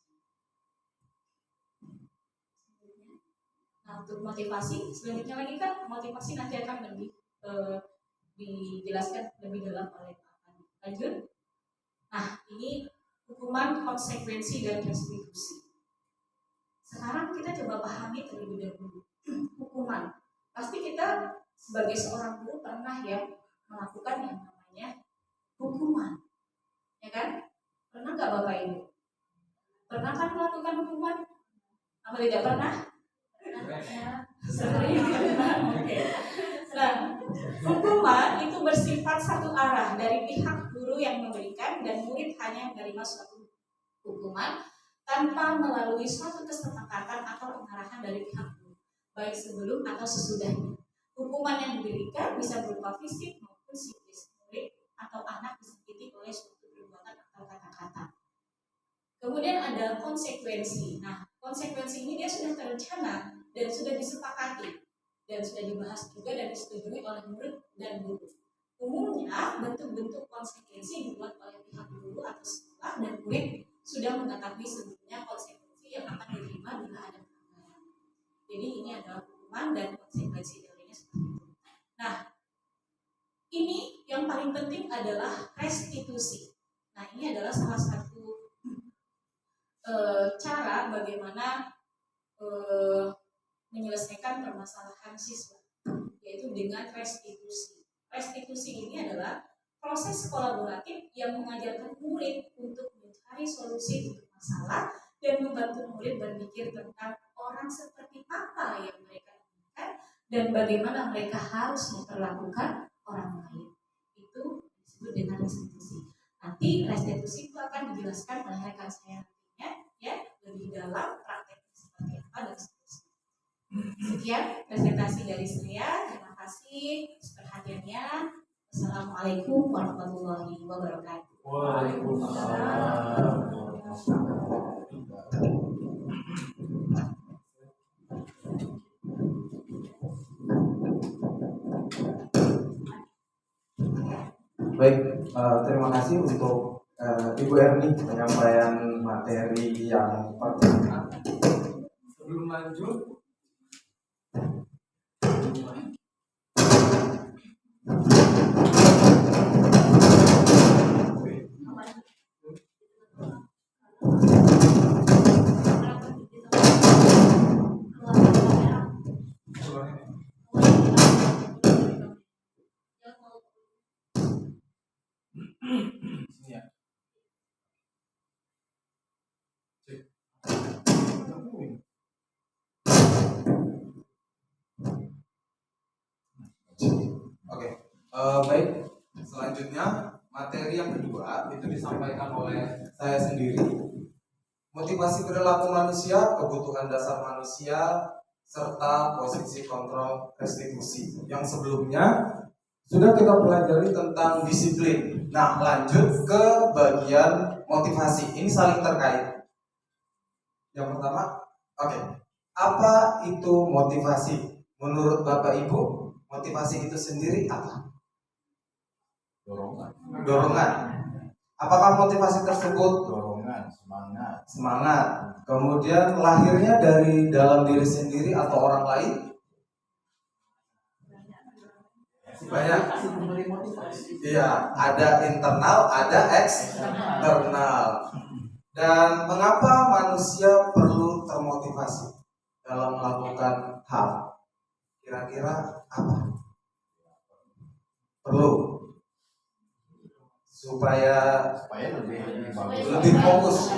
Nah, untuk motivasi, selanjutnya lagi kan motivasi nanti akan lebih dijelaskan lebih dalam oleh Pak Andi. Lanjut. Nah, ini hukuman, konsekuensi, dan restitusi. Sekarang kita coba pahami terlebih dahulu hukuman. Pasti kita sebagai seorang guru pernah ya melakukan yang namanya hukuman, ya kan? Pernah nggak Bapak Ibu? Pernah kan melakukan hukuman? Apa tidak pernah? Sering. Oke. Nah, hukuman itu bersifat satu arah dari pihak guru yang memberikan dan murid hanya menerima suatu hukuman tanpa melalui suatu kesepakatan atau pengarahan dari pihak guru, baik sebelum atau sesudahnya. Hukuman yang diberikan bisa berupa fisik maupun psikis. Murid atau anak disakiti oleh suatu perbuatan atau kata-kata. Kemudian ada konsekuensi. Nah, konsekuensi ini dia sudah terencana dan sudah disepakati dan sudah dibahas juga dan disetujui oleh murid dan guru. Umumnya bentuk-bentuk konsekuensi dibuat oleh pihak guru atau sekolah dan murid sudah mengetahui sebelumnya konsekuensi yang akan diterima bila ada pelanggaran. Jadi ini adalah hukuman dan konsekuensi teorinya seperti itu. Nah, ini yang paling penting adalah restitusi. Nah, ini adalah salah satu cara bagaimana menyelesaikan permasalahan siswa, yaitu dengan restitusi. Restitusi ini adalah proses kolaboratif yang mengajarkan murid untuk mencari solusi untuk masalah dan membantu murid berpikir tentang orang seperti apa yang mereka inginkan dan bagaimana mereka harus memperlakukan orang lain. Itu disebut dengan restitusi. Nanti restitusi itu akan dijelaskan oleh rekan saya nantinya, ya, lebih dalam prakteknya seperti apa dan seterusnya. Sekian presentasi dari saya. Terima kasih atas perhatiannya. Assalamualaikum warahmatullahi wabarakatuh. Baik, terima kasih untuk Ibu Erni penyampaian materi yang pertama. Sebelum lanjut, baik, selanjutnya materi yang kedua itu disampaikan oleh saya sendiri. Motivasi perilaku manusia, kebutuhan dasar manusia, serta posisi kontrol restitusi. Yang sebelumnya sudah kita pelajari tentang disiplin. Nah, lanjut ke bagian motivasi. Ini saling terkait. Yang pertama, apa itu motivasi? Menurut Bapak Ibu, motivasi itu sendiri apa? Dorongan. Apakah motivasi tersebut Dorongan, semangat? Kemudian lahirnya dari dalam diri sendiri atau orang lain? Banyak. Iya, ada internal, ada eksternal. Dan mengapa manusia perlu termotivasi dalam melakukan hal? Kira-kira apa? Perlu supaya lebih fokus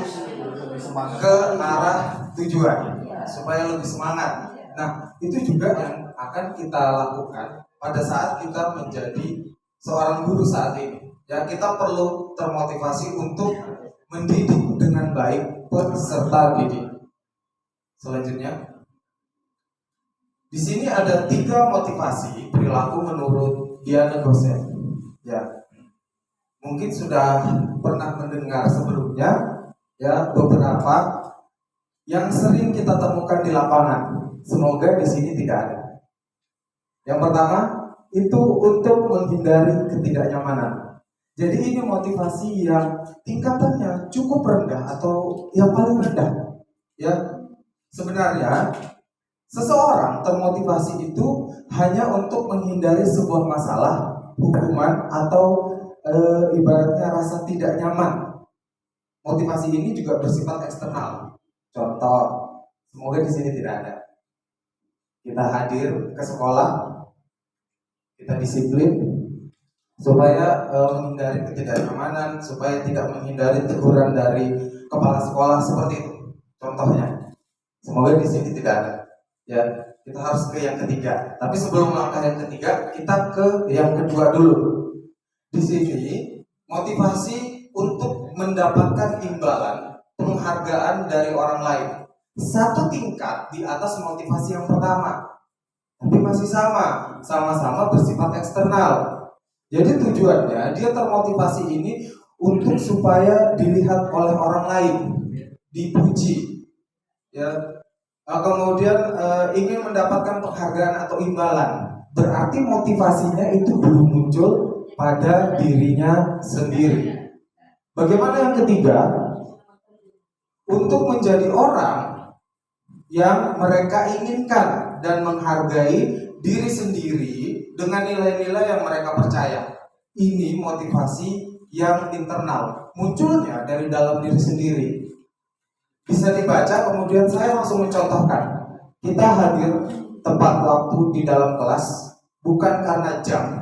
ke arah tujuan, supaya lebih semangat. Nah, itu juga yang akan kita lakukan pada saat kita menjadi seorang guru saat ini. Ya, kita perlu termotivasi untuk mendidik dengan baik peserta didik. Selanjutnya, di sini ada 3 motivasi perilaku menurut Diana Gosset. Ya, mungkin sudah pernah mendengar sebelumnya, ya, beberapa yang sering kita temukan di lapangan. Semoga di sini tidak ada. Yang pertama itu untuk menghindari ketidaknyamanan. Jadi ini motivasi yang tingkatannya cukup rendah atau yang paling rendah. Ya, sebenarnya seseorang termotivasi itu hanya untuk menghindari sebuah masalah, hukuman atau ibaratnya rasa tidak nyaman. Motivasi ini juga bersifat eksternal. Contoh, semoga di sini tidak ada. Kita hadir ke sekolah, kita disiplin supaya menghindari ketidaknyamanan, supaya tidak menghindari teguran dari kepala sekolah seperti itu. Contohnya, semoga di sini tidak ada. Ya, kita harus ke yang ketiga. Tapi sebelum melangkah yang ketiga, kita ke yang kedua dulu. Di sini motivasi untuk mendapatkan imbalan, penghargaan dari orang lain. Satu tingkat di atas motivasi yang pertama. Tapi masih sama-sama bersifat eksternal. Jadi tujuannya dia termotivasi ini untuk supaya dilihat oleh orang lain, dipuji, ya. Kemudian ingin mendapatkan penghargaan atau imbalan. Berarti motivasinya itu belum muncul pada dirinya sendiri. Bagaimana yang ketiga? Untuk menjadi orang yang mereka inginkan dan menghargai diri sendiri dengan nilai-nilai yang mereka percaya. Ini motivasi yang internal, munculnya dari dalam diri sendiri. Bisa dibaca, kemudian saya langsung mencontohkan. Kita hadir tepat waktu di dalam kelas bukan karena jam,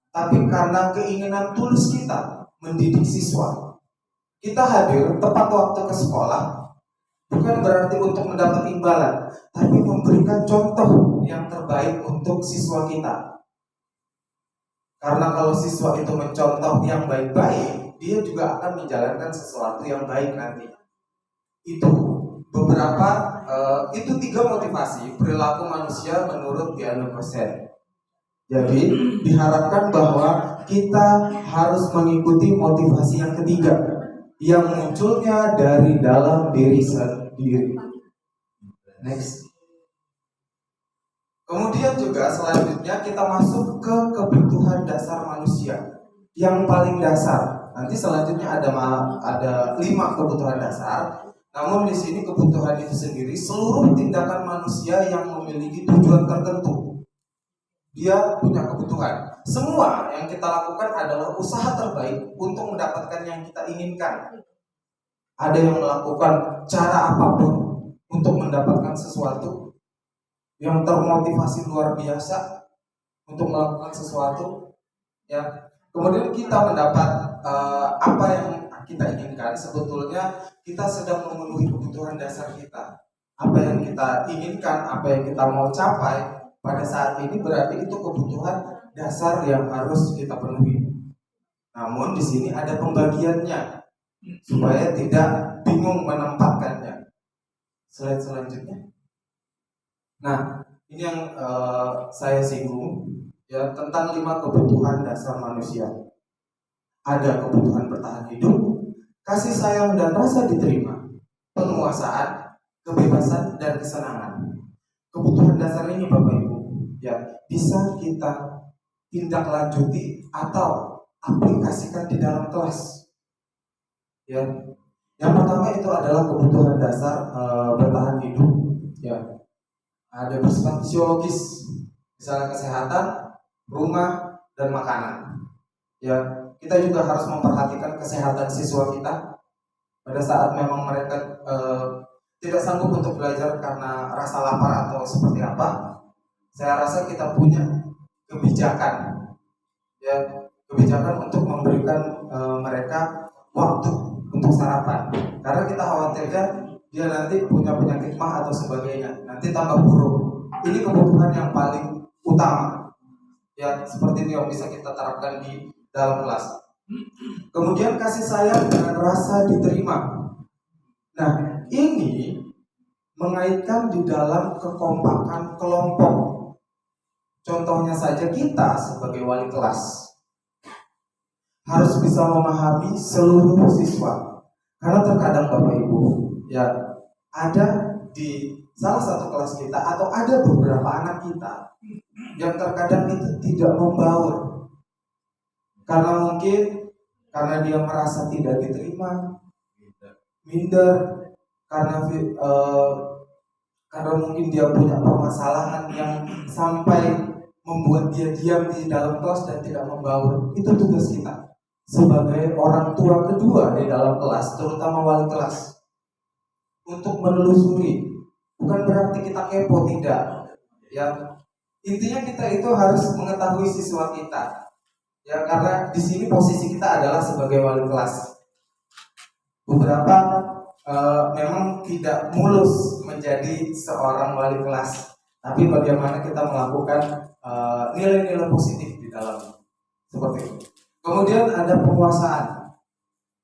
tapi karena keinginan tulus kita mendidik siswa. Kita hadir tepat waktu ke sekolah bukan berarti untuk mendapat imbalan, tapi memberikan contoh yang terbaik untuk siswa kita. Karena kalau siswa itu mencontoh yang baik-baik, dia juga akan menjalankan sesuatu yang baik nanti. Itu beberapa, itu 3 motivasi perilaku manusia menurut Piano Persen. Jadi diharapkan bahwa kita harus mengikuti motivasi yang ketiga, yang munculnya dari dalam diri sendiri. Next. Kemudian juga selanjutnya kita masuk ke kebutuhan dasar manusia yang paling dasar. Nanti selanjutnya ada 5 kebutuhan dasar. Namun di sini kebutuhan itu sendiri seluruh tindakan manusia yang memiliki tujuan tertentu. Dia punya kebutuhan. Semua yang kita lakukan adalah usaha terbaik untuk mendapatkan yang kita inginkan. Ada yang melakukan cara apapun untuk mendapatkan sesuatu, yang termotivasi luar biasa untuk melakukan sesuatu. Ya. Kemudian kita mendapat apa yang kita inginkan. Sebetulnya kita sedang memenuhi kebutuhan dasar kita. Apa yang kita inginkan, apa yang kita mau capai pada saat ini berarti itu kebutuhan dasar yang harus kita penuhi. Namun di sini ada pembagiannya supaya tidak bingung menempatkannya. Slide selanjutnya. Nah, ini yang saya singgung ya, tentang 5 kebutuhan dasar manusia. Ada kebutuhan bertahan hidup, kasih sayang dan rasa diterima, penguasaan, kebebasan dan kesenangan. Kebutuhan dasar ini Bapak Ibu ya bisa kita tindak lanjuti atau aplikasikan di dalam kelas. Ya, yang pertama itu adalah kebutuhan dasar bertahan hidup. Ya, ada bersifat fisiologis, misalnya kesehatan, rumah, dan makanan. Ya, kita juga harus memperhatikan kesehatan siswa kita pada saat memang mereka tidak sanggup untuk belajar karena rasa lapar atau seperti apa. Saya rasa kita punya kebijakan, ya, kebijakan untuk memberikan mereka waktu untuk sarapan. Karena kita khawatirkan dia nanti punya penyakit mah atau sebagainya, nanti tambah buruk. Ini kebutuhan yang paling utama. Ya, seperti ini yang bisa kita terapkan di dalam kelas. Kemudian kasih sayang dan rasa diterima. Nah, ini mengaitkan di dalam kekompakan kelompok. Contohnya saja kita sebagai wali kelas harus bisa memahami seluruh siswa. Karena terkadang Bapak Ibu, ya, ada di salah satu kelas kita atau ada beberapa anak kita yang terkadang itu tidak membaur. Karena dia merasa tidak diterima, minder, karena mungkin dia punya permasalahan yang sampai membuat dia diam di dalam kelas dan tidak membaur. Itu tugas kita sebagai orang tua kedua di dalam kelas, terutama wali kelas, untuk menelusuri. Bukan berarti kita kepo, tidak. Ya, Intinya kita itu harus mengetahui siswa kita. Ya, karena di sini posisi kita adalah sebagai wali kelas. Beberapa memang tidak mulus menjadi seorang wali kelas, tapi bagaimana kita melakukan nilai-nilai positif di dalamnya, seperti itu. Kemudian ada penguasaan.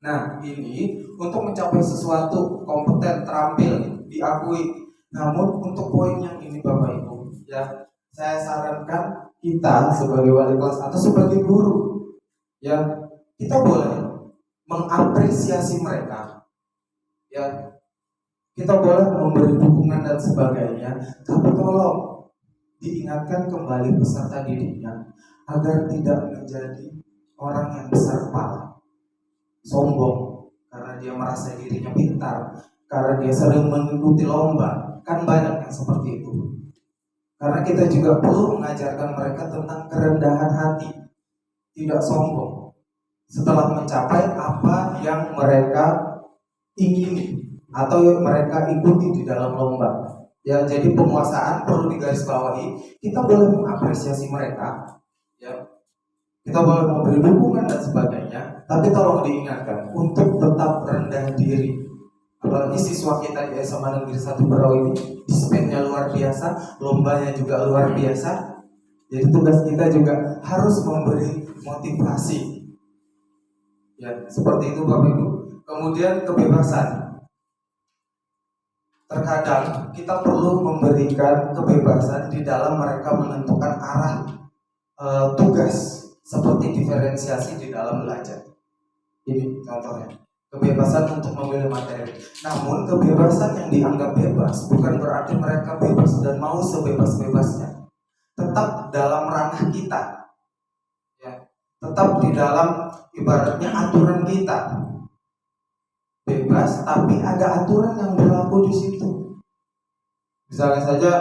Nah, ini untuk mencapai sesuatu kompeten, terampil, diakui. Namun untuk poin yang ini Bapak Ibu, ya saya sarankan kita sebagai wali kelas atau sebagai guru, ya kita boleh mengapresiasi mereka, ya kita boleh memberi dukungan dan sebagainya, tapi tolong diingatkan kembali peserta didiknya agar tidak menjadi orang yang besar kepala, sombong karena dia merasa dirinya pintar, karena dia sering mengikuti lomba. Kan banyak yang seperti itu. Karena kita juga perlu mengajarkan mereka tentang kerendahan hati, tidak sombong setelah mencapai apa yang mereka ingini atau yang mereka ikuti di dalam lomba. Ya, jadi penguasaan perlu digarisbawahi. Kita boleh mengapresiasi mereka, ya. Kita boleh memberi dukungan dan sebagainya, tapi tolong diingatkan untuk tetap rendah diri. Apalagi siswa kita di SMA Negeri 1 Berau ini, disiplинnya luar biasa, lombanya juga luar biasa. Jadi tugas kita juga harus memberi motivasi. Ya, seperti itu Bapak Ibu. Kemudian kebebasan. Terkadang kita perlu memberikan kebebasan di dalam mereka menentukan arah tugas, seperti diferensiasi di dalam belajar. Ini contohnya, kebebasan untuk memilih materi. Namun kebebasan yang dianggap bebas bukan berarti mereka bebas dan mau sebebas-bebasnya. Tetap dalam ranah kita, ya, tetap di dalam ibaratnya aturan kita. Bebas, tapi ada aturan yang berlaku di situ. Misalnya saja,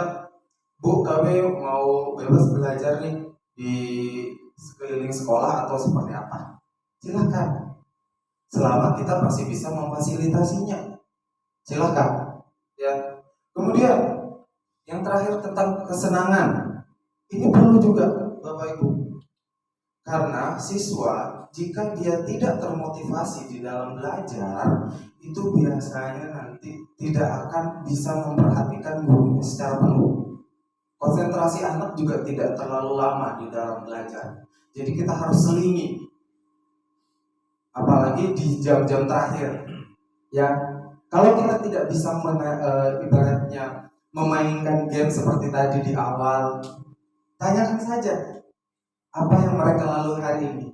Bu, kami mau bebas belajar nih di sekeliling sekolah atau seperti apa. Silakan. Selama kita masih bisa memfasilitasinya, silakan. Ya. Kemudian yang terakhir tentang kesenangan. Ini perlu juga Bapak Ibu. Karena siswa jika dia tidak termotivasi di dalam belajar, itu biasanya nanti tidak akan bisa memperhatikan gurunya secara penuh. Konsentrasi anak juga tidak terlalu lama di dalam belajar. Jadi kita harus selingi. Apalagi di jam-jam terakhir. Ya, kalau kita tidak bisa ibaratnya memainkan game seperti tadi di awal, tanyakan saja apa yang mereka lalui hari ini.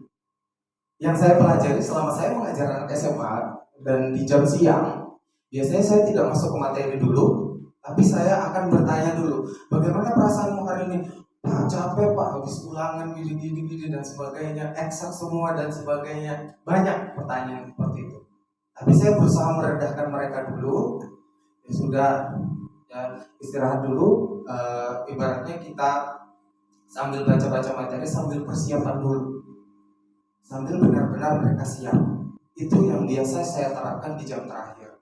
Yang saya pelajari selama saya mengajar anak SMA dan di jam siang, biasanya saya tidak masuk ke materi dulu, tapi saya akan bertanya dulu, bagaimana perasaanmu hari ini? Pak, capek Pak, habis ulangan gini dan sebagainya, eksak semua dan sebagainya. Banyak pertanyaan seperti itu. Tapi saya berusaha meredahkan mereka dulu. Ya sudah, ya istirahat dulu. Ibaratnya kita sambil baca-baca materi, sambil persiapan dulu, sambil benar-benar mereka siap. Itu yang biasa saya terapkan di jam terakhir.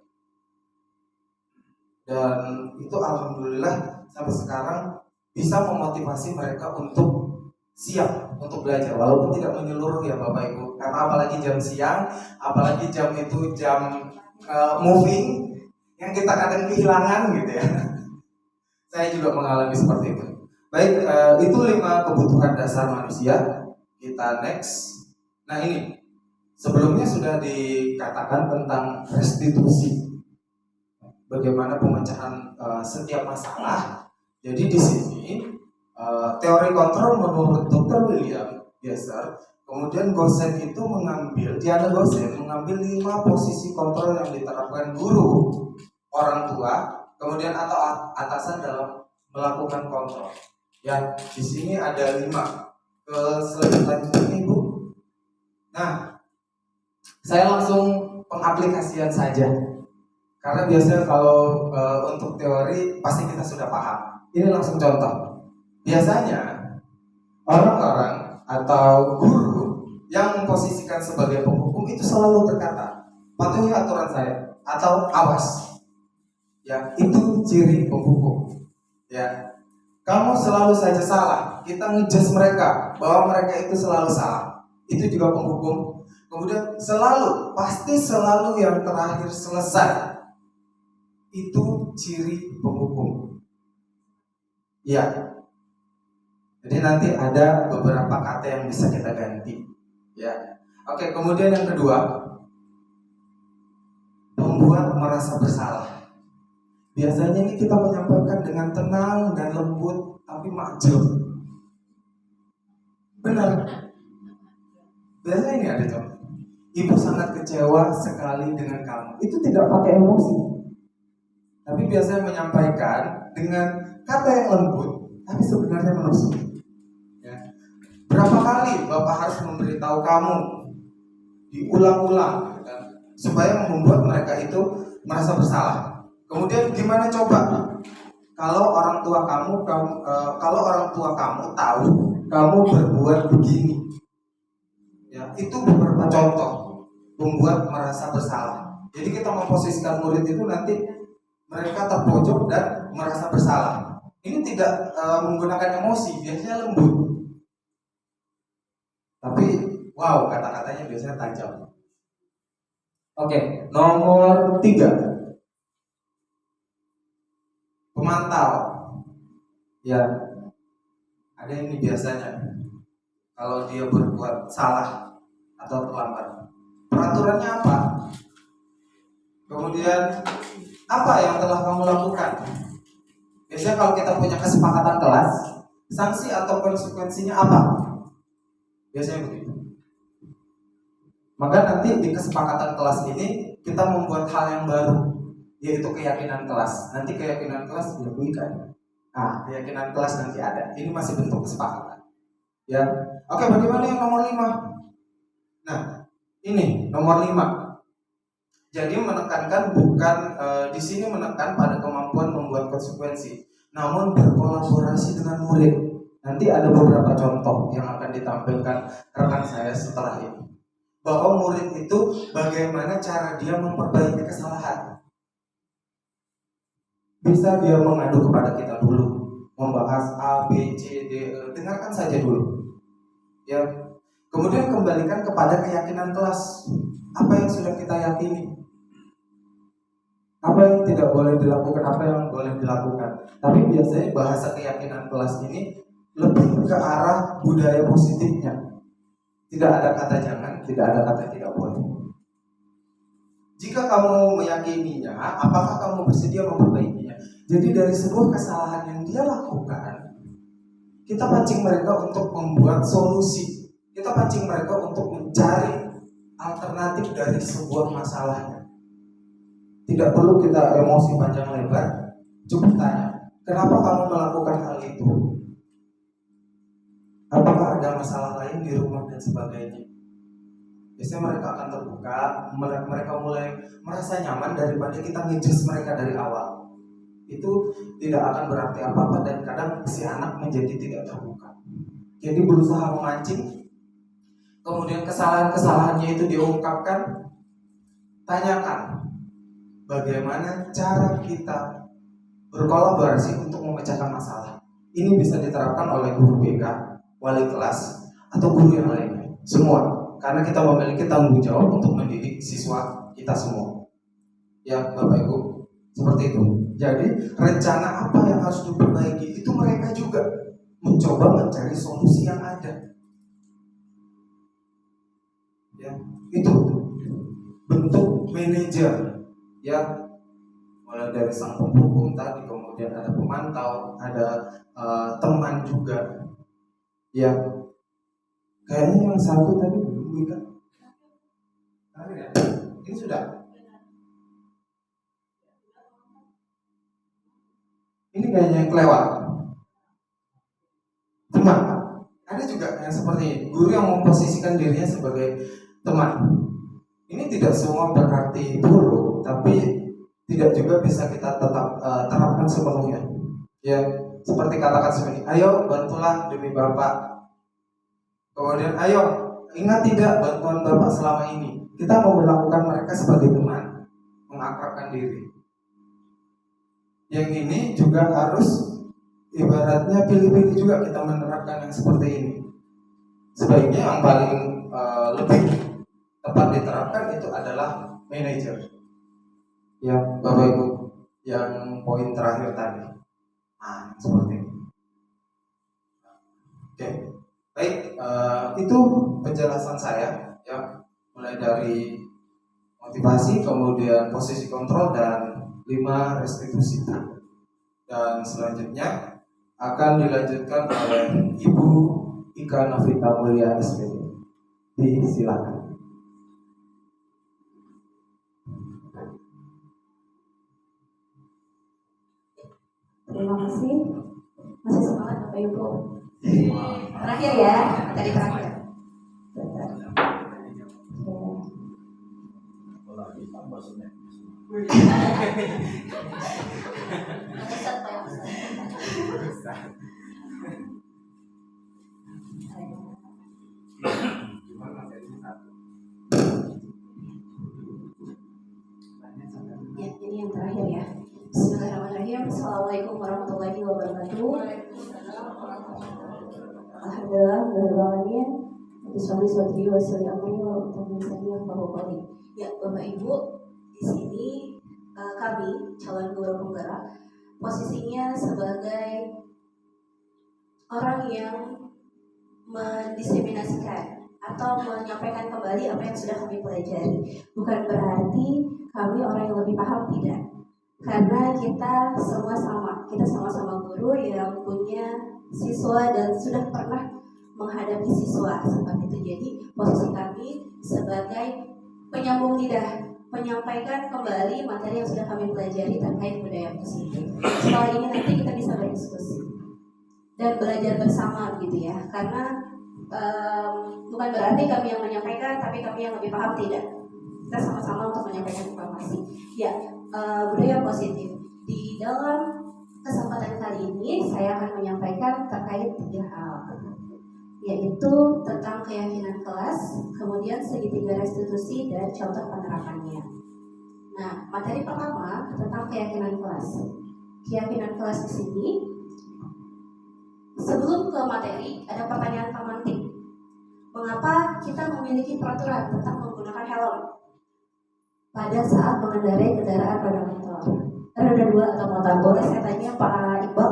Dan itu alhamdulillah sampai sekarang bisa memotivasi mereka untuk siap untuk belajar, walaupun tidak menyeluruh ya Bapak Ibu. Karena apalagi jam siang, apalagi jam itu jam moving yang kita kadang kehilangan gitu ya. Saya juga mengalami seperti itu. Baik, itu 5 kebutuhan dasar manusia. Kita next. Nah ini, sebelumnya sudah dikatakan tentang restitusi. Bagaimana pemecahan setiap masalah. Jadi di sini teori kontrol menurut Dr. William Gesser, kemudian Gosen itu Diana Gosen mengambil 5 posisi kontrol yang diterapkan guru, orang tua, kemudian atau atasan dalam melakukan kontrol. Ya, di sini ada 5. Ke selanjutnya Bu. Nah, saya langsung pengaplikasian saja. Karena biasanya kalau untuk teori pasti kita sudah paham. Ini langsung contoh. Biasanya orang-orang atau guru yang memposisikan sebagai penghukum itu selalu berkata, patuhi aturan saya atau awas. Ya, itu ciri penghukum. Ya. kamu selalu saja salah, kita ngejudge mereka bahwa mereka itu selalu salah, itu juga penghukum. Kemudian selalu, pasti selalu yang terakhir selesai, itu ciri penghukum. Ya. Jadi nanti ada beberapa kata yang bisa kita ganti. Ya. Oke, kemudian yang kedua, membuat merasa bersalah. Biasanya ini kita menyampaikan dengan tenang dan lembut, tapi makjub. Benar. Biasanya ini ada contoh. Ibu sangat kecewa sekali dengan kamu. Itu tidak pakai emosi, tapi biasanya menyampaikan dengan kata yang lembut, tapi sebenarnya menusuk. Ya. Berapa kali Bapak harus memberitahu kamu, diulang-ulang, supaya membuat mereka itu merasa bersalah. Kemudian gimana coba? Kalau orang tua kamu tahu kamu berbuat begini, ya itu beberapa contoh membuat merasa bersalah. Jadi kita memposisikan murid itu nanti mereka terpojok dan merasa bersalah. Ini tidak menggunakan emosi, biasanya lembut. Tapi wow, kata-katanya biasanya tajam. Oke, nomor 3. Pemantau. Ya, ada ini biasanya. Kalau dia berbuat salah atau terlambat, peraturannya apa? Kemudian apa yang telah kamu lakukan? Biasanya kalau kita punya kesepakatan kelas, sanksi atau konsekuensinya apa? Biasanya begitu. Maka nanti di kesepakatan kelas ini kita membuat hal yang baru, yaitu keyakinan kelas. Nanti keyakinan kelas dilakukan. Nah, keyakinan kelas nanti ada. Ini masih bentuk kesepakatan. Ya. Oke, bagaimana yang nomor 5? Nah, ini nomor 5. Jadi menekankan bukan di sini menekan pada kemampuan membuat konsekuensi, namun berkolaborasi dengan murid. Nanti ada beberapa contoh yang akan ditampilkan rekan saya setelah ini. Bahwa murid itu bagaimana cara dia memperbaiki kesalahan. Bisa dia mengadu kepada kita dulu, membahas A, B, C, D, E, dengarkan saja dulu. Ya. Kemudian kembalikan kepada keyakinan kelas. Apa yang sudah kita yakini? Apa yang tidak boleh dilakukan, apa yang boleh dilakukan. Tapi biasanya bahasa keyakinan kelas ini lebih ke arah budaya positifnya. Tidak ada kata jangan, tidak ada kata tidak boleh. Jika kamu meyakininya, apakah kamu bersedia memperbaikinya? Jadi dari sebuah kesalahan yang dia lakukan, kita pancing mereka untuk membuat solusi. Kita pancing mereka untuk mencari alternatif dari sebuah masalahnya. Tidak perlu kita emosi panjang lebar, cukup tanya, kenapa kamu melakukan hal itu? Apakah ada masalah lain di rumah dan sebagainya? Biasanya mereka akan terbuka, mereka mulai merasa nyaman daripada kita ngejudge mereka dari awal. Itu tidak akan berarti apa-apa dan kadang si anak menjadi tidak terbuka. Jadi berusaha memancing, kemudian kesalahan-kesalahannya itu diungkapkan. Tanyakan, bagaimana cara kita berkolaborasi untuk memecahkan masalah. Ini bisa diterapkan oleh guru BK, wali kelas, atau guru yang lainnya. Semua. Karena kita memiliki tanggung jawab untuk mendidik siswa kita semua. Ya, Bapak Ibu, seperti itu. Jadi, rencana apa yang harus diperbaiki, itu mereka juga mencoba mencari solusi yang ada. Ya, itu bentuk manajer. Ya, mulai dari sang pendukung tadi, kemudian ada pemantau, ada teman juga. Ya, kayaknya yang satu tadi belum kan? Ya? Ini sudah. Ini kayaknya yang kelewat. Teman. Ada juga yang seperti ini. Guru yang memposisikan dirinya sebagai teman. Ini tidak semua berarti buruk, tapi tidak juga bisa kita tetap terapkan sepenuhnya. Ya, seperti katakan seperti, ayo bantulah demi Bapak. Kemudian, ayo ingat tidak bantuan Bapak selama ini. Kita memperlakukan mereka sebagai teman, mengakrabkan diri. Yang ini juga harus ibaratnya pilih-pilih juga kita menerapkan yang seperti ini. Sebaiknya yang paling lebih tepat diterapkan itu adalah manajer. Ya, Bapak Ibu, yang poin terakhir tadi. Nah, seperti ini. Oke, baik. Itu penjelasan saya, ya, mulai dari motivasi, kemudian posisi kontrol, dan 5 restitusi. Dan selanjutnya akan dilanjutkan oleh Ibu Ika Novita Mulia SPD. Disilakan. Terima kasih. Masih semangat Bapak Ibu. Terakhir ya, tadi terakhir. Ya, ini yang terakhir ya. Bismillahirrahmanirrahim. Assalamualaikum warahmatullahi wabarakatuh. Alhamdulillah, berbahagia. Bismillah swadri wa salli amri wa rahmatullahi wabarakatuh. Ya, Bapak Ibu, di sini kami calon guru penggerak posisinya sebagai orang yang mendiseminasikan atau menyampaikan kembali apa yang sudah kami pelajari. Bukan berarti kami orang yang lebih paham, tidak. Karena kita semua sama, kita sama-sama guru yang punya siswa dan sudah pernah menghadapi siswa seperti itu. Jadi posisi kami sebagai penyambung lidah, menyampaikan kembali materi yang sudah kami pelajari terkait budaya positif. Setelah ini nanti kita bisa berdiskusi dan belajar bersama gitu ya. Karena bukan berarti kami yang menyampaikan, tapi kami yang lebih paham, tidak. Kita sama-sama untuk menyampaikan informasi. Ya, budaya positif. Di dalam kesempatan kali ini saya akan menyampaikan terkait 3 hal, yaitu tentang keyakinan kelas, kemudian segitiga restitusi, dan contoh penerapannya. Nah, materi pertama tentang keyakinan kelas. Keyakinan kelas di sini, sebelum ke materi, ada pertanyaan pemantik. Mengapa kita memiliki peraturan tentang menggunakan helm pada saat mengendarai kendaraan roda motor, roda 2 atau motor? Boleh saya tanya Pak Iqbal?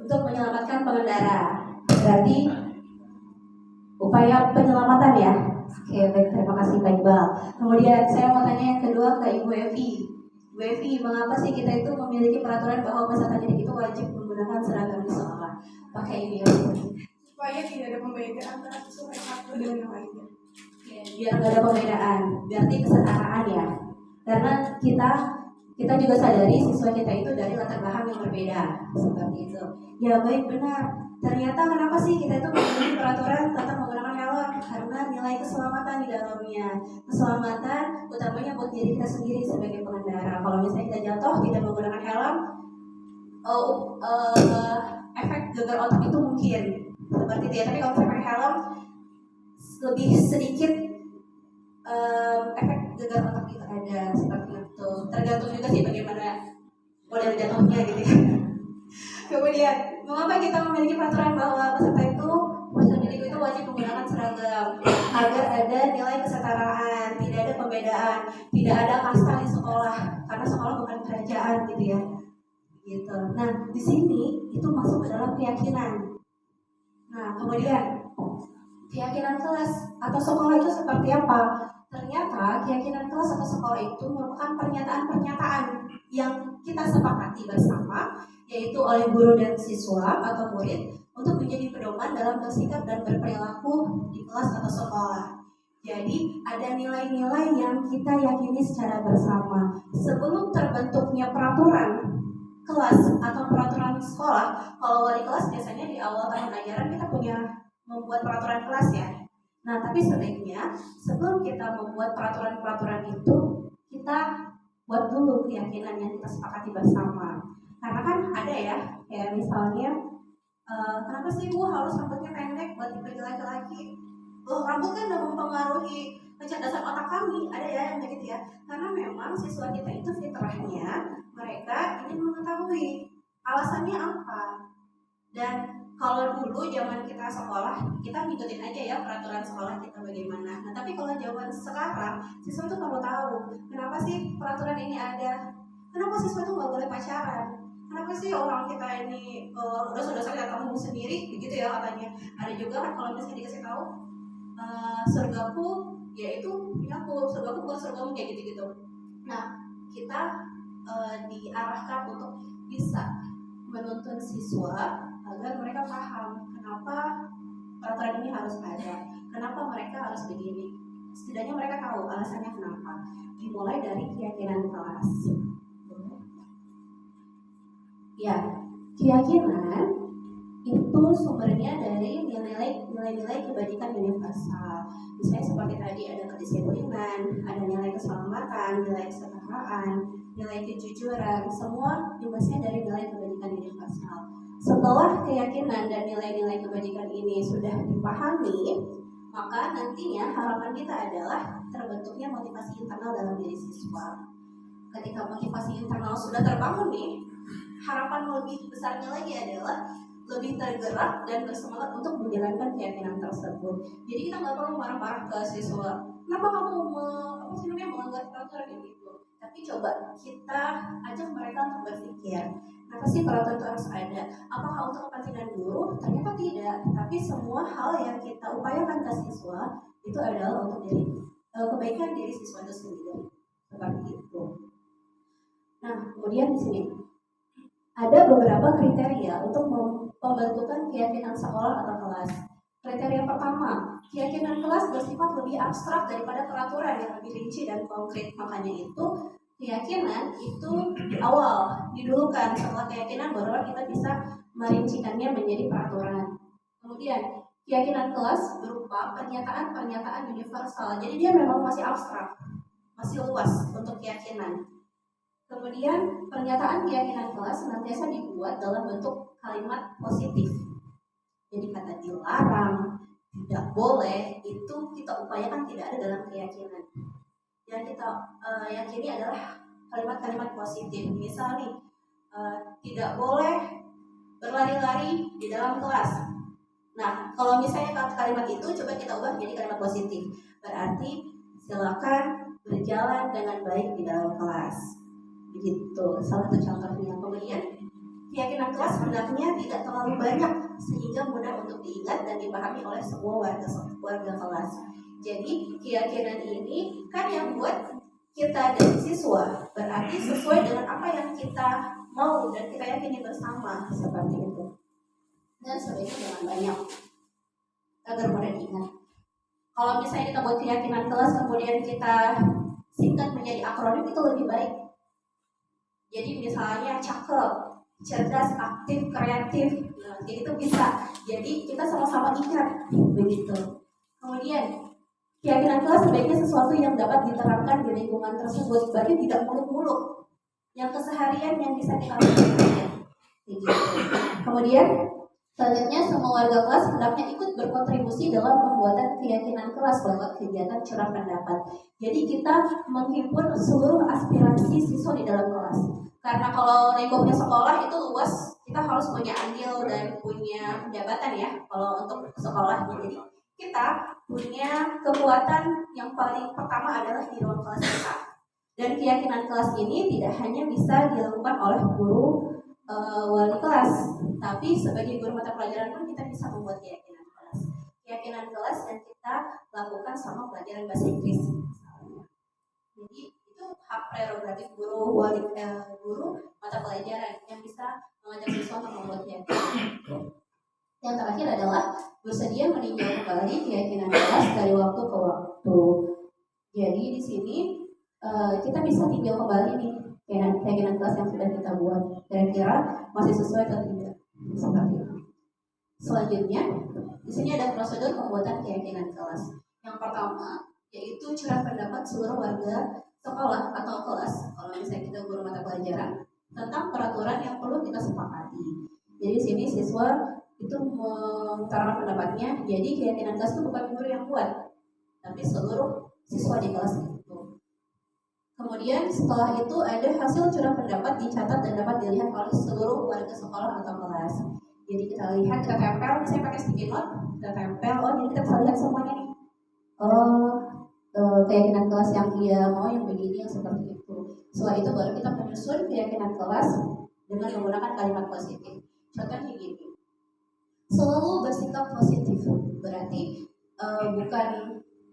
Untuk menyelamatkan pengendara, berarti upaya penyelamatan ya. Oke, baik, terima kasih Pak Iqbal. Kemudian saya mau tanya yang kedua ke Ibu Evi. Bu Evi, mengapa sih kita itu memiliki peraturan bahwa peserta didik itu wajib menggunakan seragam di sekolah? Pakai ini ya, supaya tidak ada pembedaan antara siswa yang satu dengan yang lainnya. ya, biar nggak ada pembedaan, berarti kesetaraan ya. Karena kita juga sadari siswa kita itu dari latar belakang yang berbeda, seperti itu. Ya baik, benar. Ternyata kenapa sih kita itu memiliki peraturan tentang menggunakan helm? Karena nilai keselamatan di dalamnya. Keselamatan utamanya buat diri kita sendiri sebagai pengendara. Kalau misalnya kita jatuh tidak menggunakan helm, efek gegar otak itu mungkin seperti itu ya. Tapi kalau misalnya pakai helm, lebih sedikit efek gegar otak itu ada, seperti itu. Tergantung juga sih bagaimana model jatuhnya gitu ya. Kemudian, mengapa kita memiliki peraturan bahwa peserta didik itu wajib menggunakan seragam agar ada nilai kesetaraan, tidak ada pembedaan, tidak ada kasta di sekolah, karena sekolah bukan kerajaan gitu ya. Gitu. Nah, di sini itu masuk ke dalam keyakinan. Nah, kemudian keyakinan kelas atau sekolah itu seperti apa? Ternyata keyakinan kelas atau sekolah itu merupakan pernyataan-pernyataan yang kita sepakati bersama, yaitu oleh guru dan siswa atau murid untuk menjadi pedoman dalam bersikap dan berperilaku di kelas atau sekolah. Jadi ada nilai-nilai yang kita yakini secara bersama. Sebelum terbentuknya peraturan kelas atau peraturan sekolah, kalau wali kelas biasanya di awal tahun ajaran kita punya membuat peraturan kelas ya. Nah, tapi sebaiknya sebelum kita membuat peraturan-peraturan itu, kita buat dulu keyakinan yang kita sepakati bersama. Karena kan ada ya, kayak misalnya, kenapa sih Bu harus rambutnya pendek buat bagi laki-laki? Loh, rambut kan udah mempengaruhi kecerdasan otak kami, ada ya yang begitu ya. Karena memang siswa kita itu fitrahnya sekarang siswa tuh perlu tahu kenapa sih peraturan ini ada, kenapa siswa tuh nggak boleh pacaran, kenapa sih orang kita ini dosa-dosa kita tanggung sendiri begitu ya katanya. Ada juga kan kalau misalnya dikasih tahu surgaku yaitu punyaku, surgaku bukan surgamu, kayak gitu-gitu. Nah, kita diarahkan untuk bisa menuntun siswa agar mereka paham kenapa peraturan ini harus ada, kenapa mereka harus begini. Setidaknya mereka tahu alasannya kenapa. Dimulai dari keyakinan kelas. Ya, keyakinan itu sumbernya dari nilai-nilai kebajikan universal. Misalnya seperti tadi ada kedisiplinan, ada nilai keselamatan, nilai kesetaraan, nilai kejujuran, semua dimasukkan dari nilai kebajikan universal. Setelah keyakinan dan nilai-nilai kebajikan ini sudah dipahami, maka nantinya harapan kita adalah terbentuknya motivasi internal dalam diri siswa. Ketika motivasi internal sudah terbangun nih, harapan lebih besarnya lagi adalah lebih tergerak dan bersemangat untuk menjalankan keyakinan tersebut. Jadi kita nggak perlu marah-marah ke siswa, kenapa kamu melanggar peraturan ini gitu. Tapi coba kita ajak mereka untuk berpikir, kenapa sih peraturan itu harus ada? Apakah untuk kepentingan guru? Ternyata tidak. Tapi semua hal yang kita upayakan ke siswa itu adalah untuk kebaikan diri siswa itu sendiri. Seperti itu. Nah, kemudian di sini ada beberapa kriteria untuk pembentukan keyakinan sekolah atau kelas. Kriteria pertama, keyakinan kelas bersifat lebih abstrak daripada peraturan yang lebih rinci dan konkret. Makanya itu keyakinan itu di awal didulukan, setelah keyakinan baru kita bisa merincikannya menjadi peraturan. Kemudian keyakinan kelas berupa pernyataan-pernyataan universal. Jadi dia memang masih abstrak, masih luas untuk keyakinan. Kemudian pernyataan keyakinan kelas senantiasa dibuat dalam bentuk kalimat positif. Jadi kata dilarang, tidak boleh, itu kita upayakan tidak ada dalam keyakinan. Yang kita yakini adalah kalimat-kalimat positif. Misal nih, tidak boleh berlari-lari di dalam kelas. Nah, kalau misalnya kalimat itu coba kita ubah menjadi kalimat positif. Berarti silakan berjalan dengan baik di dalam kelas. Begitu, salah satu contohnya. Kemudian keyakinan kelas hendaknya tidak terlalu banyak sehingga mudah untuk diingat dan dipahami oleh semua warga kelas. Jadi keyakinan ini kan yang buat kita dan siswa, berarti sesuai dengan apa yang kita mau dan kita yakini bersama, seperti itu. Dan sebaiknya jangan banyak agar mudah diingat. Kalau misalnya kita buat keyakinan kelas kemudian kita singkat menjadi akronim, itu lebih baik. Jadi misalnya cakep, cerdas, aktif, kreatif, nah, itu bisa. Jadi kita sama-sama ingat begitu. Kemudian keyakinan kelas sebaiknya sesuatu yang dapat diterapkan di lingkungan tersebut, berarti tidak muluk-muluk, yang keseharian yang bisa kita lakukan. Begitu. Kemudian selanjutnya semua warga kelas hendaknya ikut berkontribusi dalam pembuatan keyakinan kelas lewat kegiatan curah pendapat. Jadi kita menghimpun seluruh aspirasi siswa di dalam kelas. Karena kalau lingkupnya sekolah itu luas, kita harus punya andil dan punya jabatan ya. Kalau untuk sekolah, jadi kita punya kekuatan yang paling pertama adalah di ruang kelas kita. Dan keyakinan kelas ini tidak hanya bisa dilakukan oleh guru wali kelas, tapi sebagai guru mata pelajaran pun kita bisa membuat keyakinan kelas. Keyakinan kelas yang kita lakukan sama pelajaran bahasa Inggris misalnya. Jadi itu hak prerogatif guru mata pelajaran yang bisa mengajak siswa untuk membuat keyakinan. Yang terakhir adalah bersedia meninjau kembali keyakinan kelas dari waktu ke waktu. Jadi di sini kita bisa tinjau kembali nih keyakinan kelas yang sudah kita buat, kira-kira masih sesuai atau tidak, seperti itu. Selanjutnya, di sini ada prosedur pembuatan keyakinan kelas. Yang pertama, yaitu curah pendapat seluruh warga sekolah atau kelas, kalau misalnya kita guru mata pelajaran, tentang peraturan yang perlu kita sepakati. Jadi di sini siswa itu mengutarakan pendapatnya. Jadi keyakinan kelas itu bukan guru yang buat, tapi seluruh siswa di kelas itu. Kemudian setelah itu ada hasil curah pendapat dicatat dan dapat dilihat oleh seluruh warga sekolah atau kelas. Jadi kita lihat, kita tempel, misalnya pakai sticky note, kita tempel, jadi kita bisa lihat semuanya nih. keyakinan kelas yang dia mau yang begini yang seperti itu. Setelah itu baru kita menyusun keyakinan kelas dengan menggunakan kalimat positif. Contohnya gini, selalu bersikap positif, berarti bukan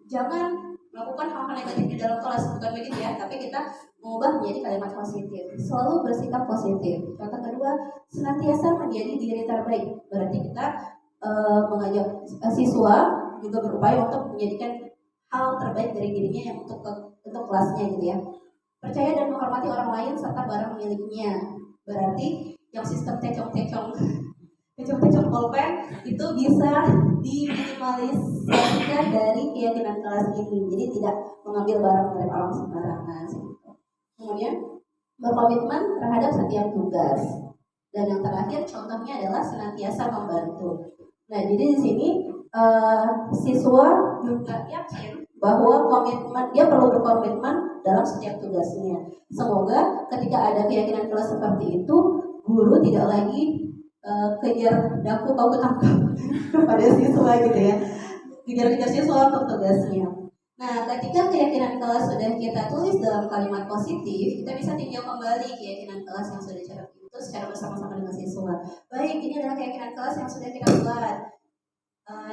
jangan melakukan hal-hal negatif di dalam kelas, bukan begitu ya, tapi kita mengubah menjadi kalimat positif. Selalu bersikap positif. Contoh kedua, senantiasa menjadi diri terbaik, berarti kita mengajak siswa juga berupaya untuk menjadikan hal terbaik dari dirinya yang untuk kelasnya gitu ya. Percaya dan menghormati orang lain serta barang miliknya, berarti yang sistem tecong-tecong pulpen itu bisa diminimalisasikan dari keyakinan kelas ini. Jadi tidak mengambil barang dari orang sembarangan. Kemudian berkomitmen terhadap setiap tugas. Dan yang terakhir contohnya adalah senantiasa membantu. Nah, jadi di sini siswa juga yakin bahwa dia perlu berkomitmen dalam setiap tugasnya. Semoga ketika ada keyakinan kelas seperti itu, guru tidak lagi kejar daku kau ketangkap pada siswa gitu ya, kejar-kejar siswa untuk tugasnya. Nah, ketika keyakinan kelas sudah kita tulis dalam kalimat positif, kita bisa tinjau kembali keyakinan kelas yang sudah itu secara bersama-sama dengan siswa. Baik, ini adalah keyakinan kelas yang sudah kita buat,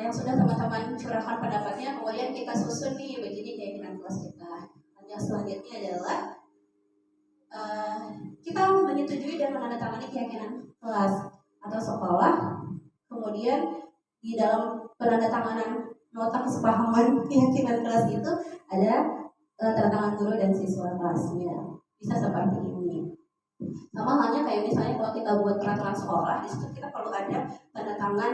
yang sudah teman-teman curahkan pendapatnya, kemudian kita susun nih begini keyakinan kelas kita. Yang selanjutnya adalah kita menyetujui dan menandatangani keyakinan kelas atau sekolah. Kemudian di dalam penandatanganan nota kesepahaman keyakinan kelas itu ada tanda tangan guru dan siswa kelasnya. Bisa seperti ini. Sama halnya kayak misalnya kalau kita buat peraturan sekolah, di situ kita perlu ada tanda tangan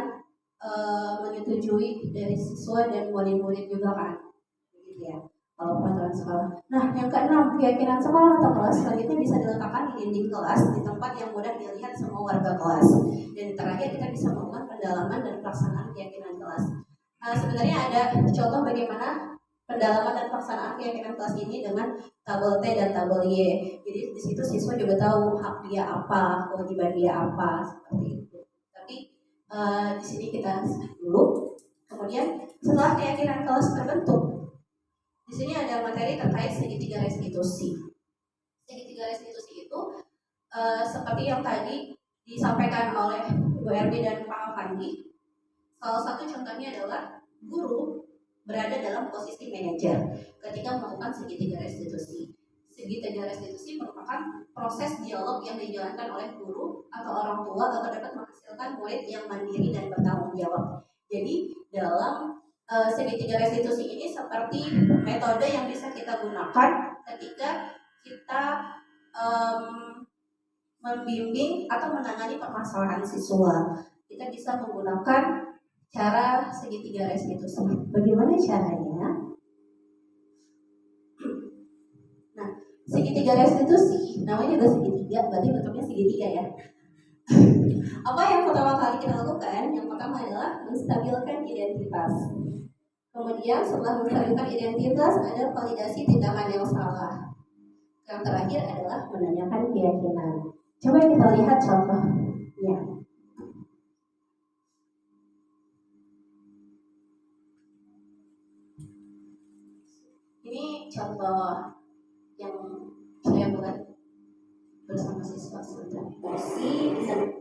menyetujui dari siswa dan murid-murid juga kan, begitu ya. Kalau peraturan sekolah. Nah, yang keenam, keyakinan sekolah atau kelas selanjutnya bisa diletakkan di dinding kelas di tempat yang mudah dilihat semua warga kelas. Dan terakhir kita bisa melakukan pendalaman dan pelaksanaan keyakinan kelas. Sebenarnya ada contoh bagaimana pendalaman dan pelaksanaan keyakinan kelas ini dengan tabel T dan tabel Y. Jadi di situ siswa juga tahu hak dia apa, kewajiban dia apa, seperti itu. Tapi di sini kita dulu. Kemudian setelah keyakinan kelas terbentuk, di sini ada materi terkait segitiga restitusi. Segitiga restitusi itu seperti yang tadi disampaikan oleh Bu Erbi dan Pak Afandi. Salah satu contohnya adalah guru berada dalam posisi manajer ketika melakukan segitiga restitusi. Segitiga restitusi merupakan proses dialog yang dijalankan oleh guru atau orang tua agar dapat menghasilkan murid yang mandiri dan bertanggung jawab. Jadi dalam segitiga restitusi ini seperti metode yang bisa kita gunakan ketika kita membimbing atau menangani permasalahan siswa. Kita bisa menggunakan cara segitiga restitusi. Bagaimana caranya? Nah, segitiga restitusi namanya juga segitiga, berarti bentuknya segitiga ya. Apa yang pertama kali kita lakukan? Yang pertama adalah menstabilkan identitas. Kemudian setelah menstabilkan identitas ada validasi tindakan yang salah. Yang terakhir adalah menanyakan keyakinan. Coba kita lihat contohnya. Ini contoh yang saya buat bersama siswa sudah versi bisa.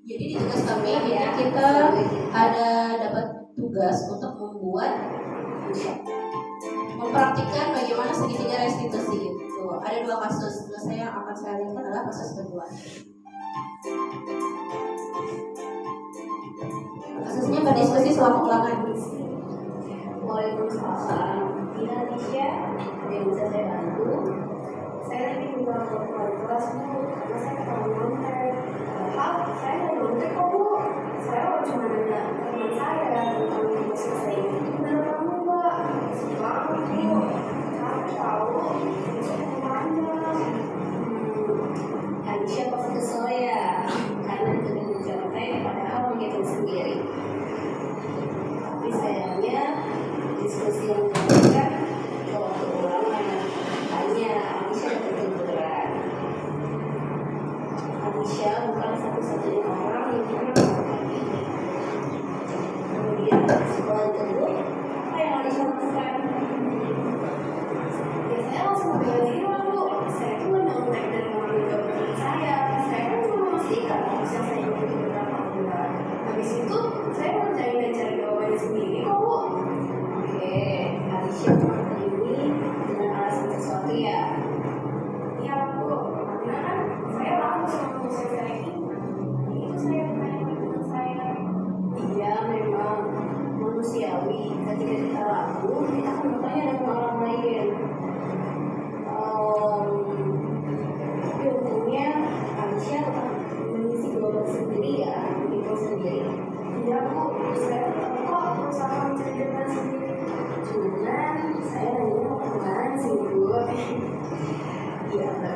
Jadi di tugas kami ya kita ada dapat tugas untuk mempraktikkan bagaimana segitiga restitusi itu. Ada 2 kasus. Yang akan saya lihat adalah kasus kedua. Kasusnya berdiskusi selama ulangan. Waalaikumsalam. Indonesia, ada yang bisa saya bantu? Saya lagi tinggal di kelas Bu, karena saya ketemu nyontek. Saya mau nyontek kok Bu. Saya cuma nanya teman saya tentang musik saya itu. Benar kamu Mbak? Selamat Bu. Kamu tahu musik kemana? Aisyah pasti kesel ya, karena jadi mencontek padahal menghitung sendiri. Tapi sayangnya diskusi yang kedua waktu ulangan tanya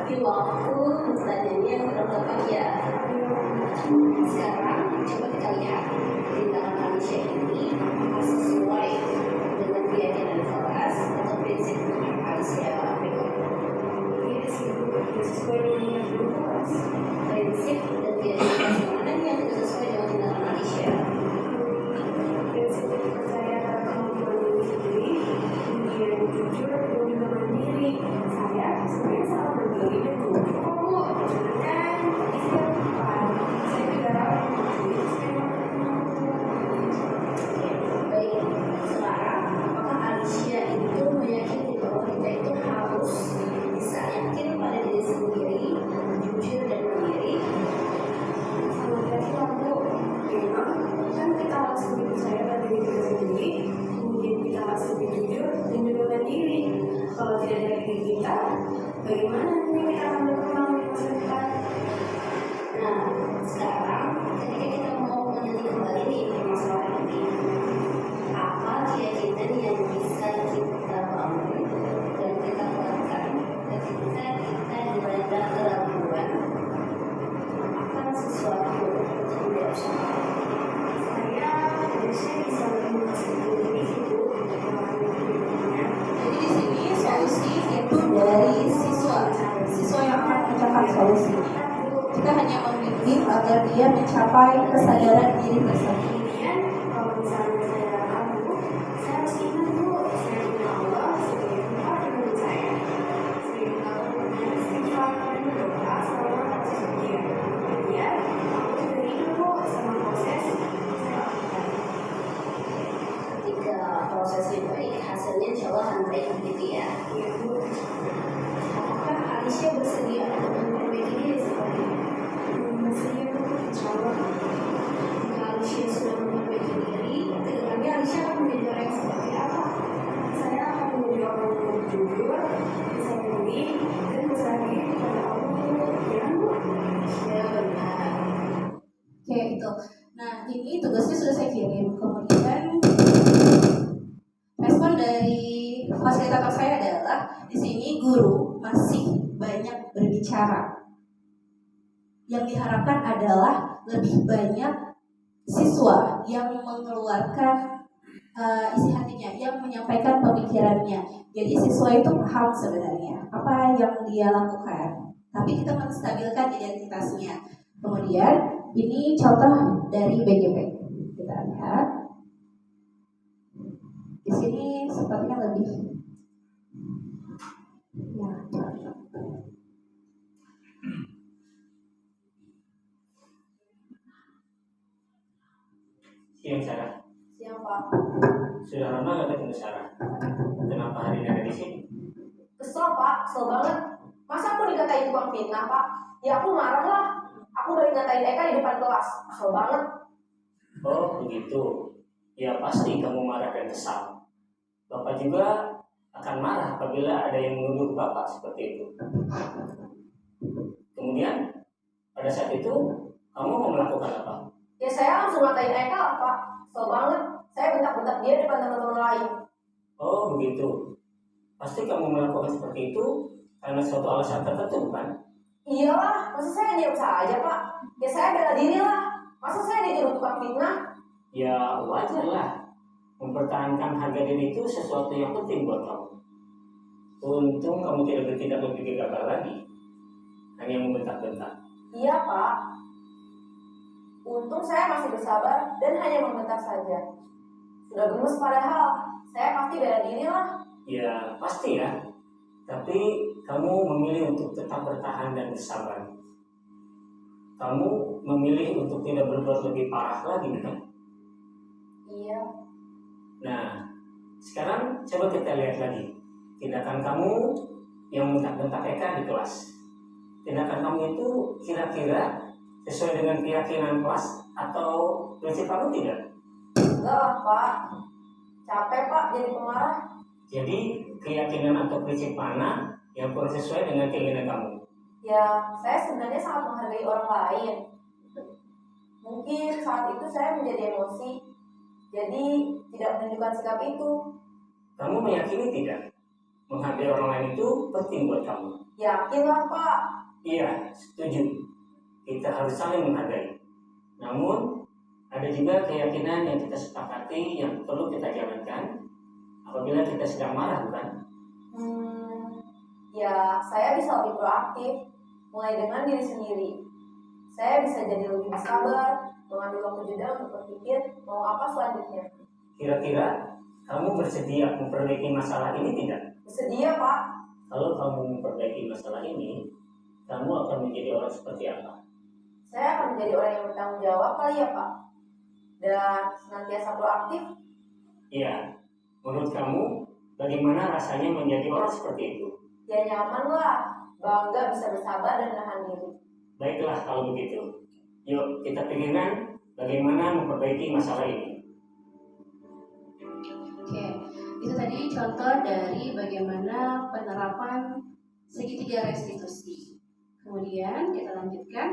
Tapi waktu pertanyaannya berapa ya? Sekarang coba kita lihat tindakan manusia ini apakah sesuai dengan keyakinan kelas atau prinsip manusia berikut. Sesuai dengan kelas, prinsip dan keyakinan mana yang tidak sesuai dengan tindakan manusia. Prinsip percaya pada kemampuan diri sendiri, kemudian jujur dan juga mandiri. Saya sebenarnya sangat mandiri dan jujur kok Bu. Dan istighfar. Saya juga rawat mandiri. Baik, sekarang apakah Alicia itu meyakini bahwa kita itu harus bisa yakin pada diri sendiri, jujur dan mandiri? Sama yakin Bu. Memang kan kita harus lebih percaya pada diri kita sendiri, kemudian kita harus lebih jujur dan juga mandiri. Kalau tidak ada diri kita, bagaimana nanti kita akan berkembang di masa depan? Nah, sekarang ketika kita mau meneliti kembali nih permasalahan ini, apa keyakinan yang bisa kita bangun dan kita kuatkan ketika kita berada keraguan akan sesuatu yang tidak usaha. Saya bisa menemukan diri itu dengan Jadi di sini solusi itu dari siswa yang akan mencapai solusi. Kita hanya membimbing agar dia mencapai kesadaran diri tersebut. kemudian kalau misalnya saya ragu, saya harus ingat Bu, saya punya Allah sebagai tempat yang menurut saya. Saya melakukan istighfar dan berdoa selama proses ujian. Kemudian aku juga ingat Bu sama proses saya lakukan. Ketika prosesnya baik, hasilnya insya Allah akan baik begitu ya. Iya Bu. Apakah Alicia bersedia untuk memperbaiki diri seperti ini? Masih Bu, insya Allah. Jika Alicia sudah memperbaiki diri, kedepannya Alicia akan menjadi orang yang seperti apa? Saya akan menjadi orang yang jujur, bisa memilih, dan bersanding kepada Allah. Ya Bu. Ya benar. Oke itu. Nah ini tugasnya sudah saya kirim. Kemudian respon dari fasilitator saya adalah di sini guru masih banyak berbicara. Yang diharapkan adalah lebih banyak siswa yang mengeluarkan isi hatinya, yang menyampaikan pemikirannya. Jadi siswa itu paham sebenarnya apa yang dia lakukan, tapi kita menstabilkan identitasnya. Kemudian ini contoh dari BGP. Kita lihat di sini sepertinya lebih ya. Siang Sarah, Siapa? sudah lama gak ketemu Sarah. Kenapa hari ini ada di sini? Kesel Pak, kesel banget. Masa aku dikatain tukang fitnah Pak? Ya aku marah lah. Aku balik ngatain Eka di depan kelas. Kesel banget. Oh begitu. Ya pasti kamu marah dan kesal. Bapak juga akan marah apabila ada yang menuduh Bapak seperti itu. Kemudian pada saat itu kamu mau melakukan apa? Ya saya langsung ngatain Eka lah Pak. Kesel banget. Saya bentak-bentak dia di depan teman-teman lain. Oh begitu. Pasti kamu melakukan seperti itu karena suatu alasan tertentu kan? Iyalah, masa saya diam saja Pak? Ya saya bela diri lah. Masa saya dituduh tukang fitnah? Ya wajar lah. Mempertahankan harga diri itu sesuatu yang penting buat kamu. Untung kamu tidak bertindak lebih gegabah lagi. Hanya membentak-bentak. Iya Pak. Untung saya masih bersabar dan hanya membentak saja. Sudah gemes padahal. Saya pasti bela diri lah. Ya pasti ya. Tapi kamu memilih untuk tetap bertahan dan bersabar. Kamu memilih untuk tidak berbuat lebih parah lagi kan? Iya. Nah, sekarang coba kita lihat lagi tindakan kamu yang bentak-bentak Eka di kelas. Tindakan kamu itu kira-kira sesuai dengan keyakinan kelas atau prinsip kamu tidak? Enggak lah Pak. Capek Pak jadi pemarah. Jadi keyakinan atau prinsip mana yang kurang sesuai dengan keinginan kamu? Ya, saya sebenarnya sangat menghargai orang lain. Mungkin saat itu saya menjadi emosi, jadi tidak menunjukkan sikap itu. Kamu meyakini tidak? Menghargai orang lain itu penting buat kamu. Yakinlah Pak. Iya, setuju. Kita harus saling menghargai. Namun, ada juga keyakinan yang kita sepakati yang perlu kita jalankan apabila kita sedang marah, bukan? Ya, saya bisa lebih proaktif, mulai dengan diri sendiri. Saya bisa jadi lebih bersabar, mengambil waktu jeda untuk berpikir mau apa selanjutnya. Kira-kira kamu bersedia memperbaiki masalah ini tidak? Bersedia Pak. Kalau kamu memperbaiki masalah ini, kamu akan menjadi orang seperti apa? Saya akan menjadi orang yang bertanggung jawab kali ya Pak. Dan senantiasa proaktif. Iya, menurut kamu bagaimana rasanya menjadi orang seperti itu? Ya nyaman lah, bangga bisa bersabar dan menahan diri. Baiklah kalau begitu. Yuk kita pikirkan bagaimana memperbaiki masalah ini. Oke, itu tadi contoh dari bagaimana penerapan segitiga restitusi. Kemudian kita lanjutkan.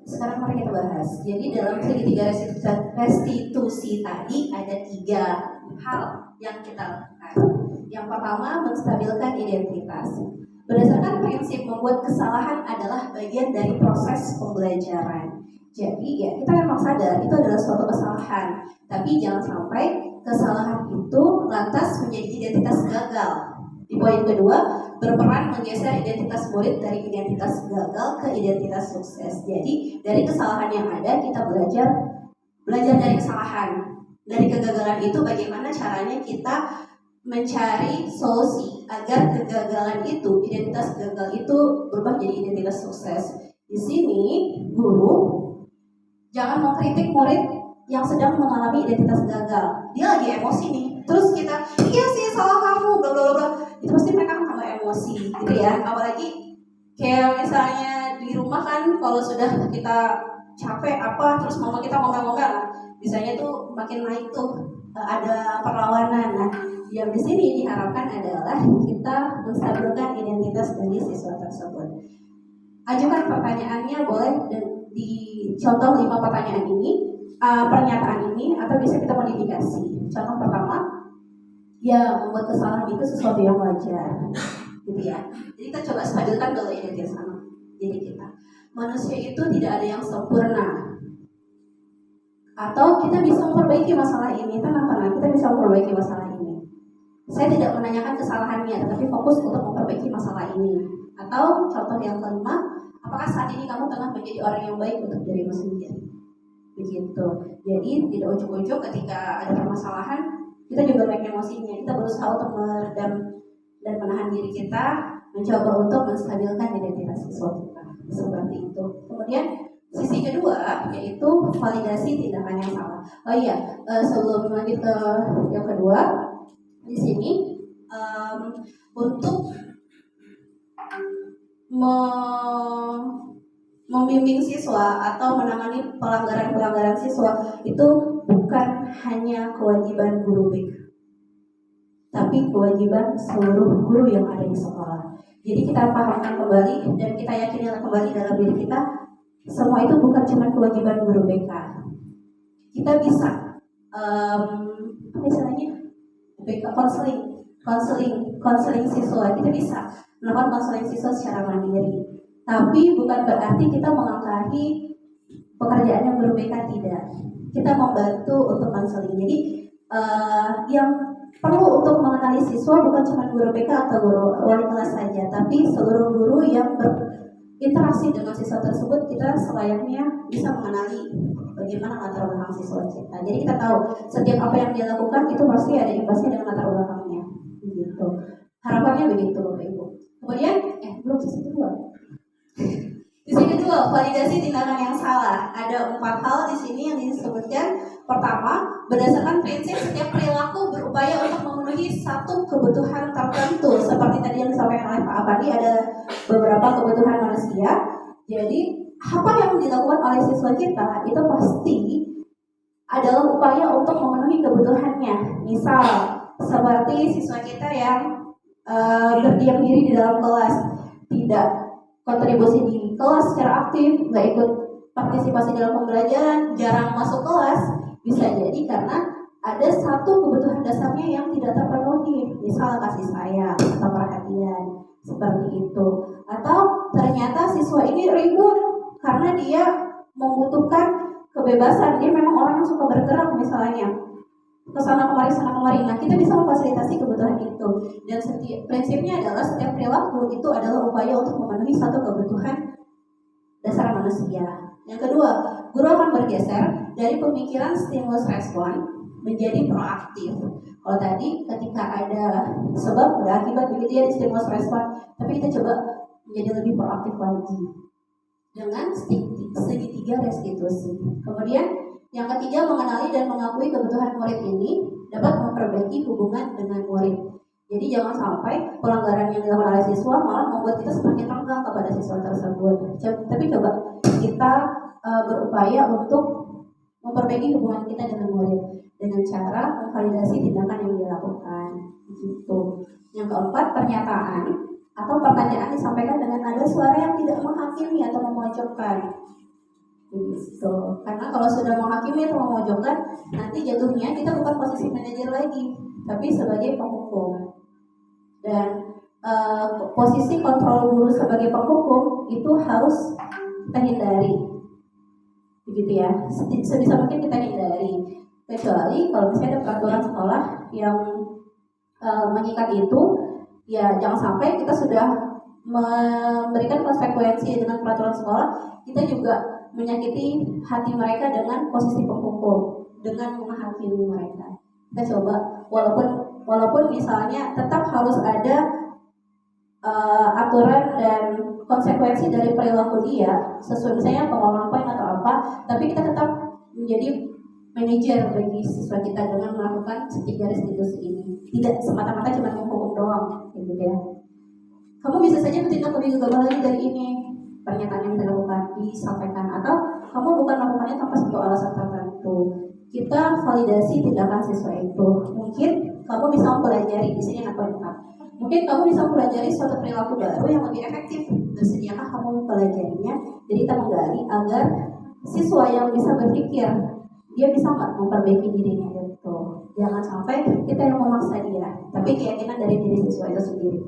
Sekarang mari kita bahas. Jadi dalam segitiga restitusi tadi ada 3 hal yang kita lakukan. Yang pertama, menstabilkan identitas. Berdasarkan prinsip membuat kesalahan adalah bagian dari proses pembelajaran. Jadi ya kita memang sadar itu adalah suatu kesalahan. Tapi jangan sampai kesalahan itu lantas menjadi identitas gagal. Di poin kedua, berperan menggeser identitas murid dari identitas gagal ke identitas sukses. Jadi dari kesalahan yang ada kita belajar dari kesalahan, dari kegagalan itu bagaimana caranya kita mencari solusi agar kegagalan itu, identitas gagal itu berubah jadi identitas sukses. Di sini guru jangan mengkritik murid yang sedang mengalami identitas gagal. Dia lagi emosi nih. Terus kita, iya sih salah kamu, bla bla bla. Itu pasti mereka akan tambah emosi, gitu ya. Apalagi kayak misalnya di rumah kan, kalau sudah kita capek apa, terus mama kita ngomel-ngomel, biasanya tuh makin naik tuh ada perlawanan. Nah, yang di sini diharapkan adalah kita menstabilkan identitas dari siswa tersebut. Ajukan pertanyaannya boleh di contoh 5 pertanyaan ini, pernyataan ini, atau bisa kita modifikasi. Contoh pertama, ya membuat kesalahan itu sesuatu yang wajar, gitu ya. Jadi kita coba stabilkan dulu identitas diri kita. Manusia itu tidak ada yang sempurna. Atau kita bisa memperbaiki masalah ini, tenang-tenang, kita bisa memperbaiki masalah ini. Saya tidak menanyakan kesalahannya, tetapi fokus untuk memperbaiki masalah ini. Atau contoh yang kelima, apakah saat ini kamu tengah menjadi orang yang baik untuk dirimu sendiri? Begitu. Jadi tidak ujuk-ujuk ketika ada permasalahan kita juga naik emosinya. Kita berusaha untuk meredam dan menahan diri kita, mencoba untuk menstabilkan identitas siswa kita. Seperti itu. Kemudian sisi kedua yaitu validasi tindakan yang salah. Oh iya, sebelum lanjut ke yang kedua, di sini untuk membimbing siswa atau menangani pelanggaran-pelanggaran siswa itu bukan hanya kewajiban guru BK, tapi kewajiban seluruh guru yang ada di sekolah. Jadi kita pahamkan kembali dan kita yakini kembali dalam diri kita, semua itu bukan cuma kewajiban guru BK. Kita bisa misalnya BK konseling siswa, kita bisa melakukan konseling siswa secara mandiri. Tapi bukan berarti kita mengangkahi pekerjaan yang guru BK, tidak. Kita membantu untuk konseling. Jadi yang perlu untuk mengenali siswa bukan cuma guru BK atau guru wali kelas saja, tapi seluruh guru yang berinteraksi dengan siswa tersebut. Kita selayaknya bisa mengenali bagaimana latar belakang siswa kita. Jadi kita tahu setiap apa yang dia lakukan itu pasti ada imbasnya dengan latar belakangnya. Begitu. Harapannya begitu, Bapak Ibu. Kemudian belum sisi kedua. Sisi kedua, validasi tindakan yang salah. Ada 4 hal di sini yang disebutkan. Pertama, berdasarkan prinsip setiap perilaku berupaya untuk memenuhi satu kebutuhan tertentu. Seperti tadi yang disampaikan oleh Pak Afandi, ada beberapa kebutuhan manusia. Jadi, apa yang dilakukan oleh siswa kita itu pasti adalah upaya untuk memenuhi kebutuhannya. Misal, seperti siswa kita yang berdiam diri di dalam kelas, tidak kontribusi di kelas secara aktif, nggak ikut partisipasi dalam pembelajaran, jarang masuk kelas, bisa jadi karena ada satu kebutuhan dasarnya yang tidak terpenuhi, misal kasih sayang atau perhatian, seperti itu. Atau ternyata siswa ini ribut karena dia membutuhkan kebebasan, dia memang orang yang suka bergerak misalnya, kesana kemari. Nah, kita bisa memfasilitasi kebutuhan itu. Dan prinsipnya adalah setiap perilaku itu adalah upaya untuk memenuhi satu kebutuhan dasar manusia. Yang kedua, guru akan bergeser dari pemikiran stimulus respon menjadi proaktif. Kalau tadi ketika ada sebab ada akibat begitu ya di stimulus respon, tapi kita coba menjadi lebih proaktif lagi dengan segitiga restitusi. Kemudian yang ketiga, mengenali dan mengakui kebutuhan murid ini dapat memperbaiki hubungan dengan murid. Jadi jangan sampai pelanggaran yang dilakukan oleh siswa malah membuat kita semakin renggang kepada siswa tersebut. Tapi coba kita berupaya untuk memperbaiki hubungan kita dengan murid dengan cara memvalidasi tindakan yang dilakukan. Gitu. Yang keempat, pernyataan atau pertanyaan disampaikan dengan nada suara yang tidak menghakimi atau memojokkan. Begitu. Karena kalau sudah menghakimi atau memojokkan, nanti jatuhnya kita bukan posisi manajer lagi, tapi sebagai penghukum. Dan posisi kontrol guru sebagai penghukum itu harus kita hindari, begitu ya. Sebisa mungkin kita hindari, kecuali kalau misalnya ada peraturan sekolah yang mengikat itu, ya jangan sampai kita sudah memberikan konsekuensi dengan peraturan sekolah, kita juga menyakiti hati mereka dengan posisi penghukum, dengan menghakimi mereka. Kita coba, walaupun misalnya tetap harus ada aturan dan konsekuensi dari perilaku dia, sesuai misalnya pengulangan poin atau apa, tapi kita tetap menjadi manajer bagi siswa kita dengan melakukan segitiga restitusi ini. Tidak semata-mata cuma menghukum doang, gitu ya. Kamu bisa saja bertindak lebih gegabah lagi dari ini. Pernyataan yang dilakukan disampaikan, atau kamu bukan melakukannya tanpa satu alasan tertentu. Kita validasi tindakan siswa itu. Mungkin kamu bisa mempelajari di sini apa? Mungkin kamu bisa mempelajari suatu perilaku baru yang lebih efektif. Bersediakah kamu mempelajarinya? Jadi kita menggali agar siswa yang bisa berpikir, dia bisa nggak memperbaiki dirinya itu. Jangan sampai kita yang memaksa dia, tapi keyakinan dari diri siswa itu sendiri.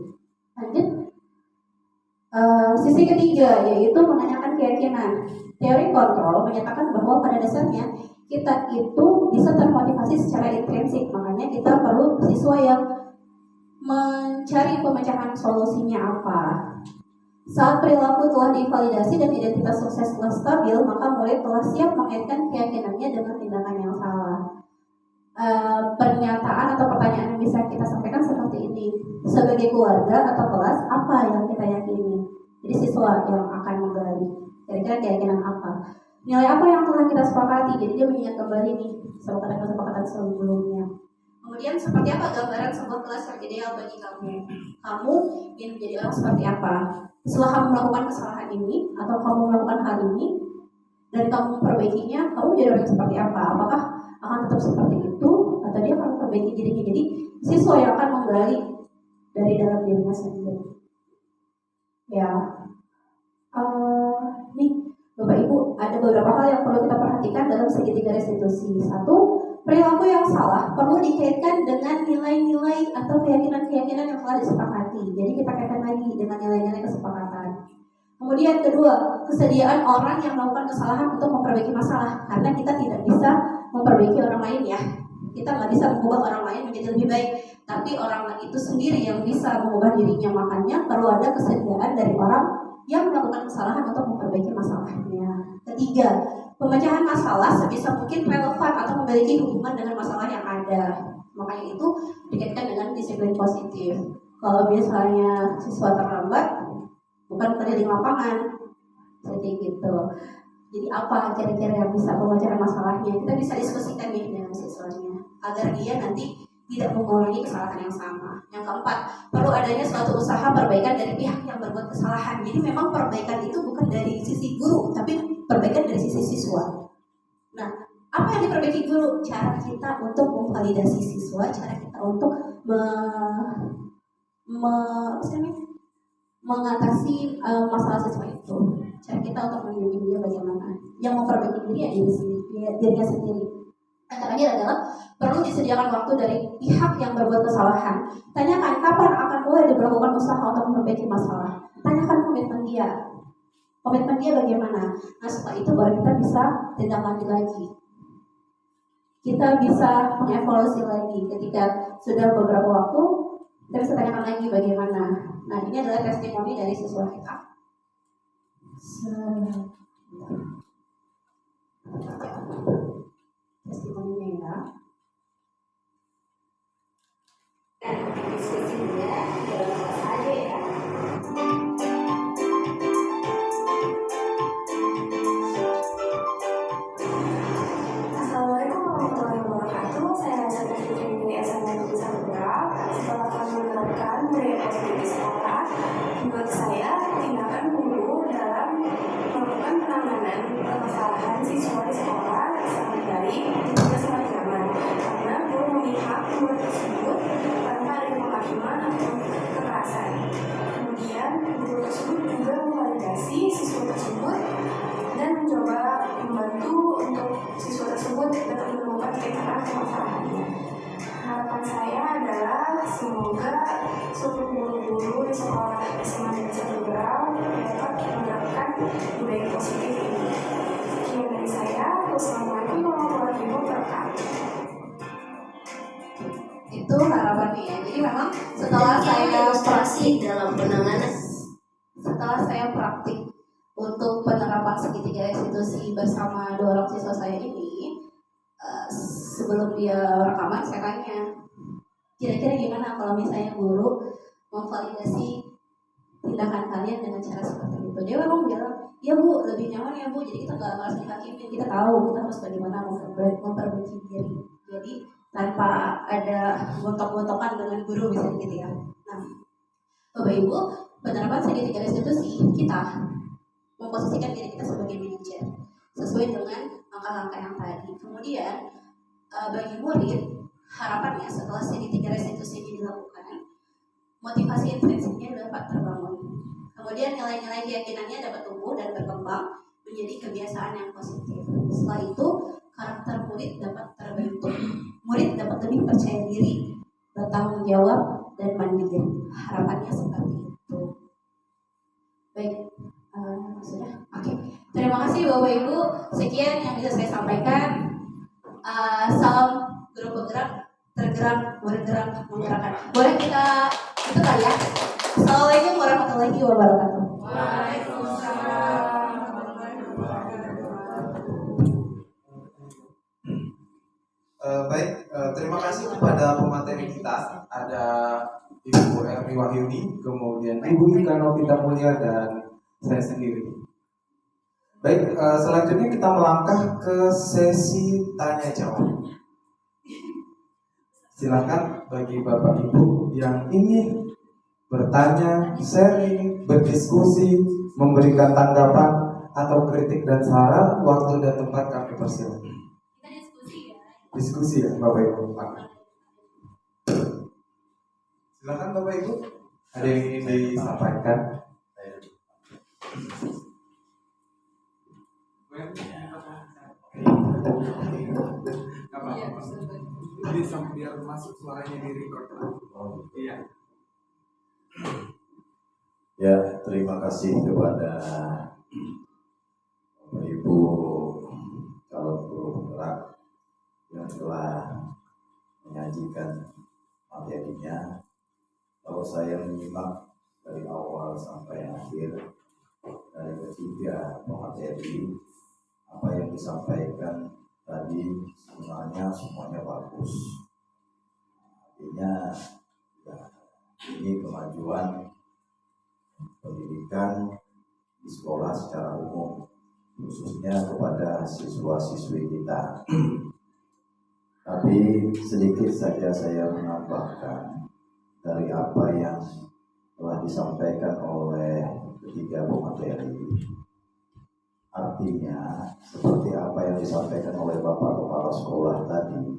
Lanjut. Sisi ketiga yaitu menanyakan keyakinan. Teori kontrol menyatakan bahwa pada dasarnya kita itu bisa termotivasi secara intrinsik, makanya kita perlu siswa yang mencari pemecahan solusinya apa. Saat perilaku telah divalidasi dan identitas sukses telah stabil, maka murid telah siap mengaitkan keyakinannya dengan tindakan yang salah. Pernyataan atau pertanyaan yang bisa kita sampaikan seperti ini: sebagai keluarga atau kelas, apa yang kita yakini? Jadi siswa yang akan menggali kira-kira keyakinan apa, nilai apa yang telah kita sepakati. Jadi dia mengingat kembali nih kesepakatan sebelumnya. Kemudian seperti apa gambaran sebuah kelas yang ideal bagi kamu? Kamu ingin menjadi orang seperti apa? Setelah kamu melakukan kesalahan ini atau kamu melakukan hal ini dan kamu memperbaikinya, kamu menjadi orang seperti apa? Apakah akan tetap seperti itu atau dia akan memperbaiki dirinya? Jadi siswa yang akan menggali dari dalam dirinya sendiri. Ya, nih Bapak Ibu, ada beberapa hal yang perlu kita perhatikan dalam segitiga restitusi. Satu, perilaku yang salah perlu dikaitkan dengan nilai-nilai atau keyakinan-keyakinan yang telah disepakati. Jadi kita kaitkan lagi dengan nilai-nilai kesepakatan. Kemudian kedua, kesediaan orang yang melakukan kesalahan untuk memperbaiki masalah, karena kita tidak bisa memperbaiki orang lain ya. Kita nggak bisa mengubah orang lain menjadi lebih baik, tapi orang lain itu sendiri yang bisa mengubah dirinya. Makanya perlu ada kesediaan dari orang yang melakukan kesalahan untuk memperbaiki masalahnya. Ketiga, pemecahan masalah sebisa mungkin relevan atau memiliki hubungan dengan masalah yang ada. Makanya itu dikaitkan dengan disiplin positif. Kalau misalnya siswa terlambat, bukan keliling lapangan, jadi gitu. Jadi apa kira-kira yang bisa memecahkan masalahnya? Kita bisa diskusikan nih dengan siswanya agar dia nanti tidak mengulangi kesalahan yang sama. Yang keempat, perlu adanya suatu usaha perbaikan dari pihak yang berbuat kesalahan. Jadi memang perbaikan itu bukan dari sisi guru, tapi perbaikan dari sisi siswa. Nah, apa yang diperbaiki guru? Cara kita untuk memvalidasi siswa, cara kita untuk apa sih namanya, mengatasi masalah siswa itu. Cara kita untuk membimbing dia bagaimana. Yang memperbaiki diri ya dirinya sendiri. Yang terakhir adalah perlu disediakan waktu dari pihak yang berbuat kesalahan. Tanyakan kapan akan mulai diberlakukan usaha untuk memperbaiki masalah. Tanyakan komitmen dia. Komitmen dia bagaimana. Nah setelah itu baru kita bisa tindak lanjut lagi. Kita bisa mengevaluasi lagi ketika sudah beberapa waktu, kita bisa tanyakan lagi bagaimana. Nah ini adalah testimoni dari siswa kita. Testimoninya ya. Dan diskusinya dalam kelas aja ya. Assalamualaikum warahmatullahi wabarakatuh. Saya Raja Putri dari SMA Negeri Samudera. Setelah kami menerapkan budaya positif di sekolah, menurut saya tindakan guru dalam melakukan penanganan permasalahan siswa di sekolah sangat baik dan juga sangat nyaman, karena guru memihak murid tersebut tanpa ada penghakiman atau kekerasan. Kemudian guru tersebut juga memvalidasi siswa tersebut dan mencoba membantu untuk siswa tersebut dapat menemukan titik terang permasalahannya. Harapan saya adalah semoga seluruh guru-guru di sekolah SMA Negeri Samudera dapat menerapkan budaya positif ini. Sekian dari saya. Wassalamualaikum warahmatullahi wabarakatuh. Itu harapannya ya. Jadi memang setelah saya praktik untuk penerapan segitiga institusi bersama 2 orang siswa saya ini, sebelum dia rekaman saya tanya, kira-kira gimana kalau misalnya guru memvalidasi tindakan kalian dengan cara seperti itu. Dia memang bilang, ya Bu, lebih nyaman ya Bu, jadi kita nggak merasa dihakimin, kita tahu kita harus bagaimana memperbaiki diri. Jadi tanpa ada gontok-gontokan dengan guru misalnya gitu ya. Nah, Bapak Ibu, penerapan segitiga institusi kita memposisikan diri kita sebagai manajer sesuai dengan langkah-langkah yang tadi. Kemudian bagi murid, harapannya setelah segitiga restitusi ini dilakukan, motivasi intrinsiknya dapat terbangun. Kemudian nilai-nilai keyakinannya dapat tumbuh dan berkembang menjadi kebiasaan yang positif. Setelah itu, karakter murid dapat terbentuk. Murid dapat lebih percaya diri, bertanggung jawab, dan mandiri. Harapannya seperti itu. Baik, sudah. Oke. Terima kasih Bapak Ibu. Sekian yang bisa saya sampaikan. Salam guru bergerak, tergerak, bergerak, menggerakkan. Boleh kita itu kali ya. Assalamualaikum warahmatullahi wabarakatuh. Waalaikumsalam. Baik, terima kasih kepada pemateri kita. Ada Ibu Erni Wahyuni, kemudian Ibu Ika Novita Mulia, dan saya sendiri. Baik, selanjutnya kita melangkah ke sesi tanya jawab. Silakan bagi Bapak Ibu yang ingin bertanya, sharing, berdiskusi, memberikan tanggapan atau kritik dan saran, waktu dan tempat kami persilakan. Diskusi ya Bapak Ibu. Silakan Bapak Ibu. Ada yang ingin disampaikan? Bisa biar masuk suaranya di record. Iya. Ya, terima kasih kepada Bapak Ibu calon guru bergerak yang telah menyajikan materinya. Kalau saya menyimak dari awal sampai akhir dari ketiga pemateri, apa yang disampaikan tadi sebenarnya semuanya bagus. Artinya ya, ini kemajuan pendidikan di sekolah secara umum, khususnya kepada siswa-siswi kita. Tapi sedikit saja saya menambahkan dari apa yang telah disampaikan oleh ketiga pemateri. Artinya seperti apa yang disampaikan oleh Bapak Kepala Sekolah tadi,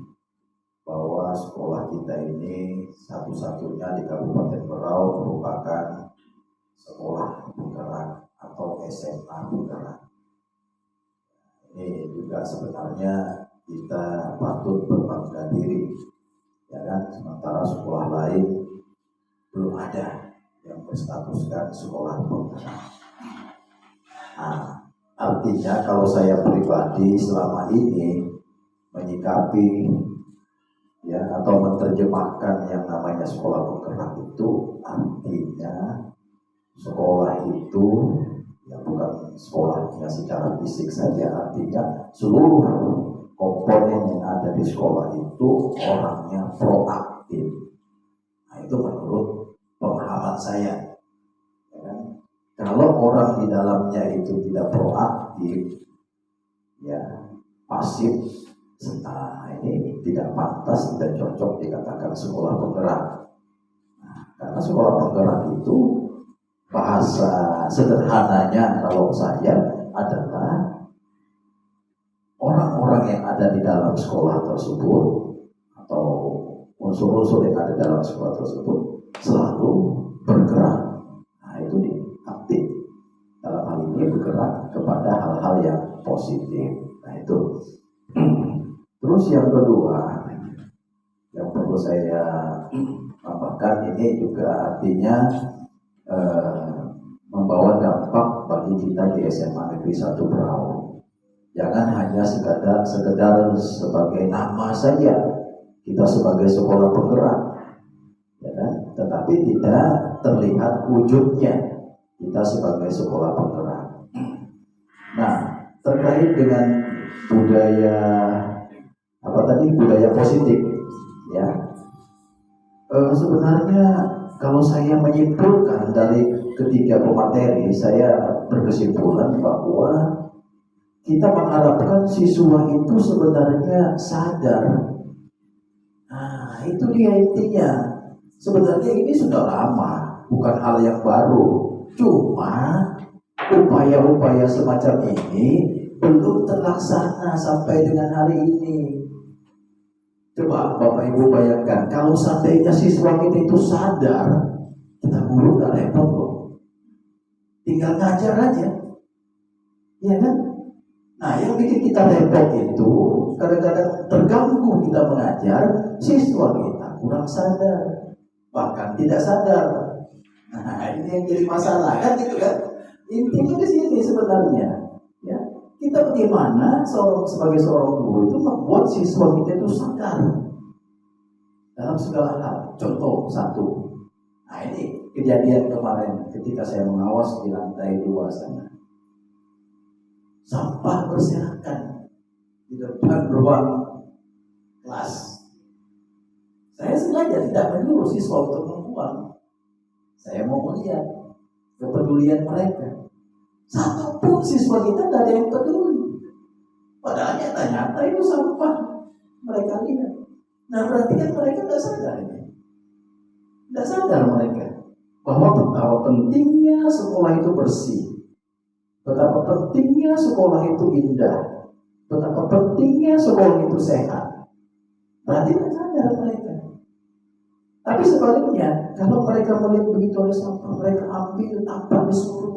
bahwa bahwa sekolah kita ini satu-satunya di Kabupaten Berau merupakan sekolah penggerak atau SMA penggerak. Ini juga sebenarnya kita patut berbangga diri, ya kan? Sementara sekolah lain belum ada yang berstatuskan sekolah penggerak. Nah, artinya kalau saya pribadi selama ini menyikapi ya atau menerjemahkan yang namanya sekolah penggerak itu, artinya sekolah itu ya bukan sekolahnya secara fisik saja, artinya seluruh komponen yang ada di sekolah itu orangnya proaktif. Nah, itu menurut pemahaman saya. Ya kan? Kalau orang di dalamnya itu tidak proaktif, ya pasif, nah ini tidak pantas, tidak cocok dikatakan sekolah penggerak. Nah, karena sekolah penggerak itu bahasa sederhananya kalau saya adalah orang-orang yang ada di dalam sekolah tersebut atau unsur-unsur yang ada dalam sekolah tersebut selalu bergerak. Nah itu aktif, dalam hal ini bergerak kepada hal-hal yang positif. Nah itu. Terus yang kedua yang perlu saya tambahkan, ini juga artinya membawa dampak bagi kita di SMA Negeri 1 Berau. Jangan hanya sekedar sebagai nama saja kita sebagai sekolah penggerak, ya kan? Tetapi tidak terlihat wujudnya kita sebagai sekolah penggerak. Nah, terkait dengan budaya budaya positif, ya. Sebenarnya kalau saya menyimpulkan dari ketiga pemateri, saya berkesimpulan bahwa kita mengharapkan siswa itu sebenarnya sadar. Nah, itu dia intinya. Sebenarnya ini sudah lama, bukan hal yang baru. Cuma upaya-upaya semacam ini belum terlaksana sampai dengan hari ini. Coba Bapak Ibu bayangkan, kalau seandainya siswa kita itu sadar, kita guru gak repot loh. Tinggal ngajar aja. Iya kan? Nah, yang bikin kita repot itu kadang-kadang terganggu kita mengajar, siswa kita kurang sadar, bahkan tidak sadar. Nah, ini yang jadi masalah kan gitu kan? Intinya di sini sebenarnya, ya. Kita bagaimana sebagai seorang guru itu membuat siswa kita itu sadar dalam segala hal. Contoh satu, nah ini kejadian kemarin ketika saya mengawas di lantai 2 sana. Sampah berserakan di depan ruang kelas. Saya sengaja tidak menyuruh siswa untuk membuang. Saya mau melihat kepedulian mereka. Satu pun siswa kita tidak ada yang peduli. Padahal nyata-nyata itu sampah mereka lihat. Nah berarti kan mereka tidak sadar ini. Tidak sadar mereka bahwa betapa pentingnya sekolah itu bersih, betapa pentingnya sekolah itu indah, betapa pentingnya sekolah itu sehat. Berarti tidak sadar mereka. Tapi sebaliknya, kalau mereka melihat begitu ada sampah, mereka ambil tanpa disuruh.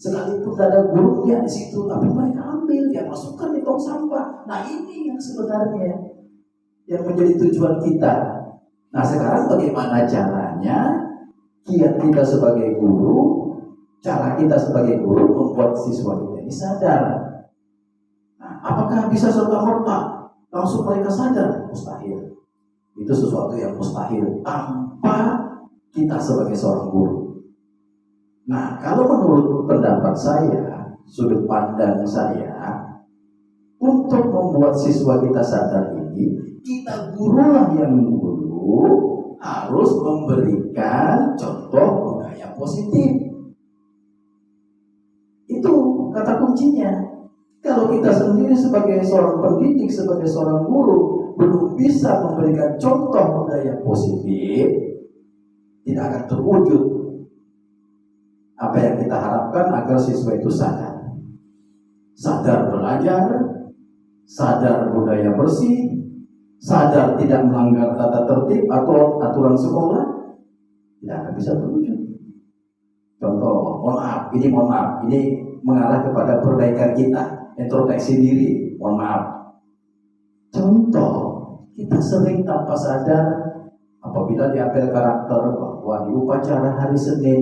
Sekalipun ada gurunya di situ, tapi mereka ambil, dia masukkan di tong sampah. Nah ini yang sebenarnya yang menjadi tujuan kita. Nah sekarang bagaimana caranya kita sebagai guru, cara kita sebagai guru membuat siswa kita ini sadar. Nah, apakah bisa serta-merta langsung mereka sadar? Mustahil. Itu sesuatu yang mustahil tanpa kita sebagai seorang guru. Nah, kalau menurut pendapat saya, sudut pandang saya, untuk membuat siswa kita sadar ini, kita gurulah yang guru harus memberikan contoh budaya positif. Itu kata kuncinya. Kalau kita sendiri sebagai seorang pendidik, sebagai seorang guru, belum bisa memberikan contoh budaya positif, tidak akan terwujud apa yang kita harapkan agar siswa itu sadar. Sadar belajar, sadar budaya bersih, sadar tidak melanggar tata tertib atau aturan sekolah, tidak akan bisa terwujud. Contoh, mohon maaf, ini mengarah kepada perbaikan kita, introspeksi diri, mohon maaf. Contoh, kita sering tanpa sadar apabila diambil karakter bahwa di upacara hari Senin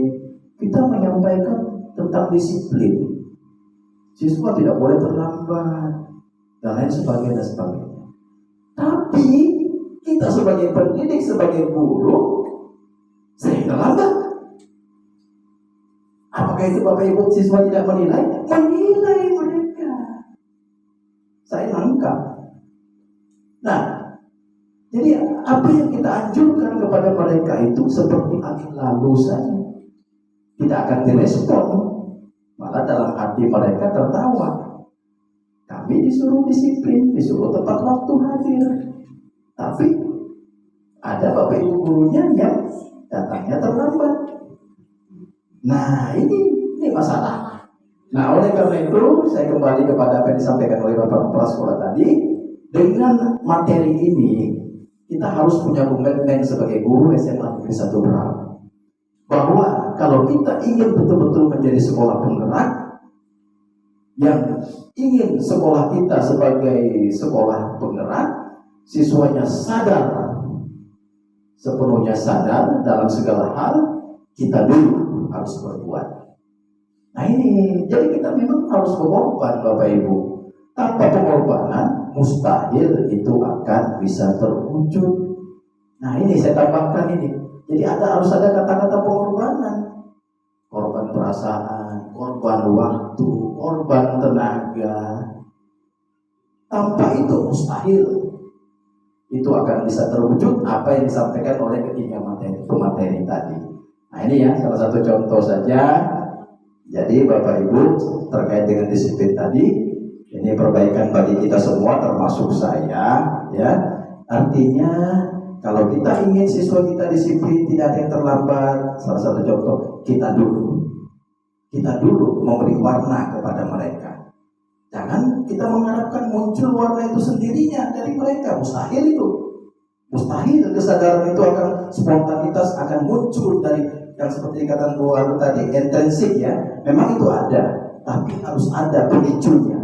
kita menyampaikan tentang disiplin. Siswa tidak boleh terlambat dan lain sebagainya. Tapi kita sebagai pendidik, sebagai guru sering terlambat. Apakah itu Bapak Ibu siswa tidak menilai? Menilai mereka. Saya nangkap. Nah, jadi apa yang kita anjurkan kepada mereka itu seperti angin lalu saja, tidak akan direspon. Malah dalam hati mereka tertawa. Kami disuruh disiplin, disuruh tepat waktu hadir. Tapi ada Bapak Ibu gurunya yang datangnya terlambat. Nah ini masalah. Nah oleh karena itu saya kembali kepada apa yang disampaikan oleh Bapak Kepala Sekolah tadi. Dengan materi ini kita harus punya komitmen sebagai guru SMA Negeri 1 Berau, bahwa kalau kita ingin betul-betul menjadi sekolah penggerak yang ingin sekolah kita sebagai sekolah penggerak, siswanya sadar, sepenuhnya sadar dalam segala hal, kita dulu harus berbuat. Nah ini, jadi kita memang harus berkorban Bapak Ibu. Tanpa pengorbanan, mustahil itu akan bisa terwujud. Nah ini saya tambahkan ini. Jadi harus ada kata-kata pengorbanan. Korban perasaan, korban waktu, korban tenaga. Tanpa itu mustahil itu akan bisa terwujud apa yang disampaikan oleh ketiga materi tadi. Nah ini ya salah satu contoh saja. Jadi Bapak Ibu terkait dengan disiplin tadi, ini perbaikan bagi kita semua termasuk saya ya. Artinya kalau kita ingin siswa kita disiplin, tidak ada yang terlambat. Salah satu contoh, kita dulu memberi warna kepada mereka. Jangan kita mengharapkan muncul warna itu sendirinya dari mereka, mustahil itu. Mustahil kesadaran itu akan spontanitas akan muncul dari yang seperti dikatakan Bu Aru tadi, intrinsik ya. Memang itu ada, tapi harus ada pemicunya,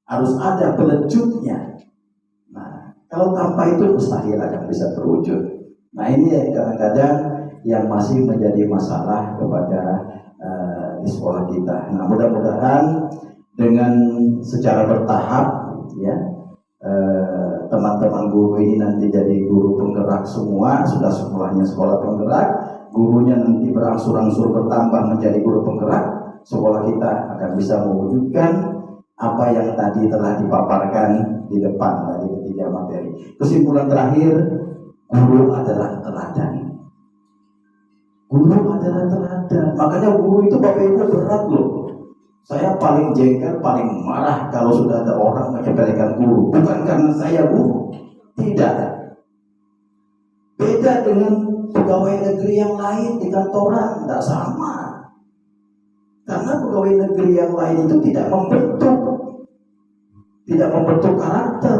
harus ada pelejutnya. Nah, kalau tanpa itu mustahil akan bisa terwujud. Nah ini kadang-kadang yang masih menjadi masalah kepada di sekolah kita. Nah mudah-mudahan dengan secara bertahap ya, teman-teman guru ini nanti jadi guru penggerak semua, sudah sekolahnya sekolah penggerak, gurunya nanti berangsur-angsur bertambah menjadi guru penggerak, sekolah kita akan bisa mewujudkan apa yang tadi telah dipaparkan di depan dari ketiga materi. Kesimpulan terakhir, guru adalah teladan. Guru adalah teladan. Makanya guru itu Bapak Ibu berat loh. Saya paling jengkel, paling marah kalau sudah ada orang menyepelekan guru. Bukan karena saya guru, tidak. Beda dengan pegawai negeri yang lain di kantoran, tidak sama. Karena pegawai negeri yang lain itu tidak membentuk karakter.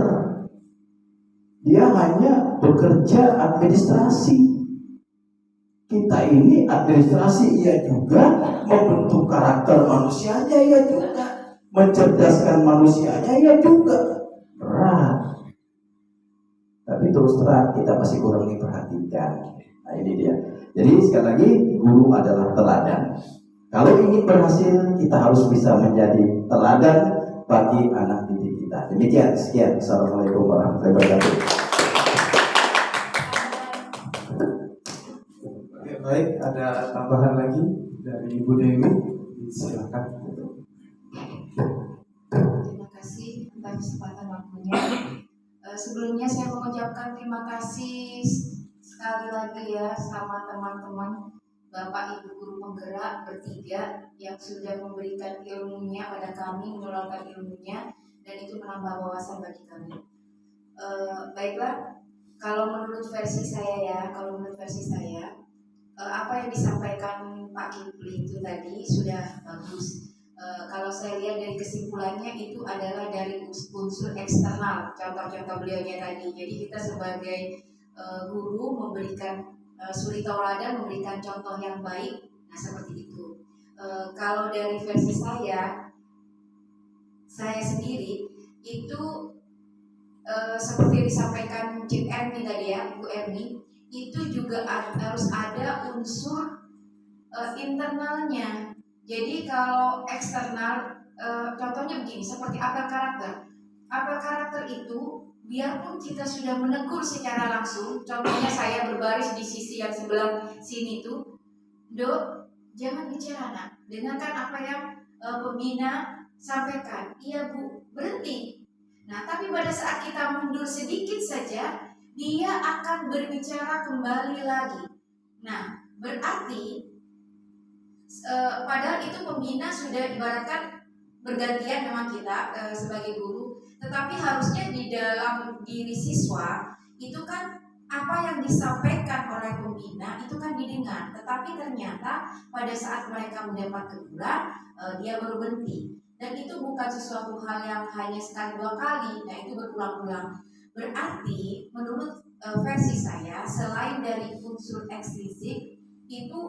Dia hanya bekerja administrasi. Kita ini administrasi, ia juga membentuk karakter manusianya, ia juga mencerdaskan manusianya, ia juga berat. Tapi terus terang kita masih kurang diperhatikan. Nah ini dia. Jadi sekali lagi guru adalah teladan. Kalau ingin berhasil kita harus bisa menjadi teladan bagi anak didik kita. Demikian, sekian. Assalamualaikum warahmatullahi wabarakatuh. Baik, ada tambahan lagi dari Ibu Dewi, silakan. Terima kasih atas kesempatan waktunya. Sebelumnya saya mengucapkan terima kasih sekali lagi ya sama teman-teman Bapak Ibu guru penggerak bertiga yang sudah memberikan ilmunya pada kami, menularkan ilmunya, dan itu menambah wawasan bagi kami. Baiklah, kalau menurut versi saya apa yang disampaikan Pak Kipli itu tadi sudah bagus. Kalau saya lihat dari kesimpulannya itu adalah dari unsur eksternal, contoh-contoh beliaunya tadi. Jadi kita sebagai guru memberikan suri tauladan, memberikan contoh yang baik. Nah seperti itu. Kalau dari versi saya sendiri itu seperti yang disampaikan Cik Ermi tadi ya, Bu Ermi, itu juga harus ada unsur internalnya. Jadi kalau eksternal, contohnya begini, seperti apel karakter. Apel karakter itu, biarpun kita sudah menegur secara langsung, contohnya saya berbaris di sisi yang sebelah sini tuh, Dok, jangan bicara nak, dengarkan apa yang pembina sampaikan. Iya Bu, berhenti. Nah, tapi pada saat kita mundur sedikit saja, dia akan berbicara kembali lagi. Nah, berarti padahal itu pembina sudah ibaratkan bergantian memang kita sebagai guru, tetapi harusnya di dalam diri siswa itu kan apa yang disampaikan oleh pembina itu kan didengar, tetapi ternyata pada saat mereka mendapat teguran dia baru berhenti, dan itu bukan sesuatu hal yang hanya sekali dua kali, nah itu berulang-ulang. Berarti menurut versi saya, selain dari unsur eksplisit itu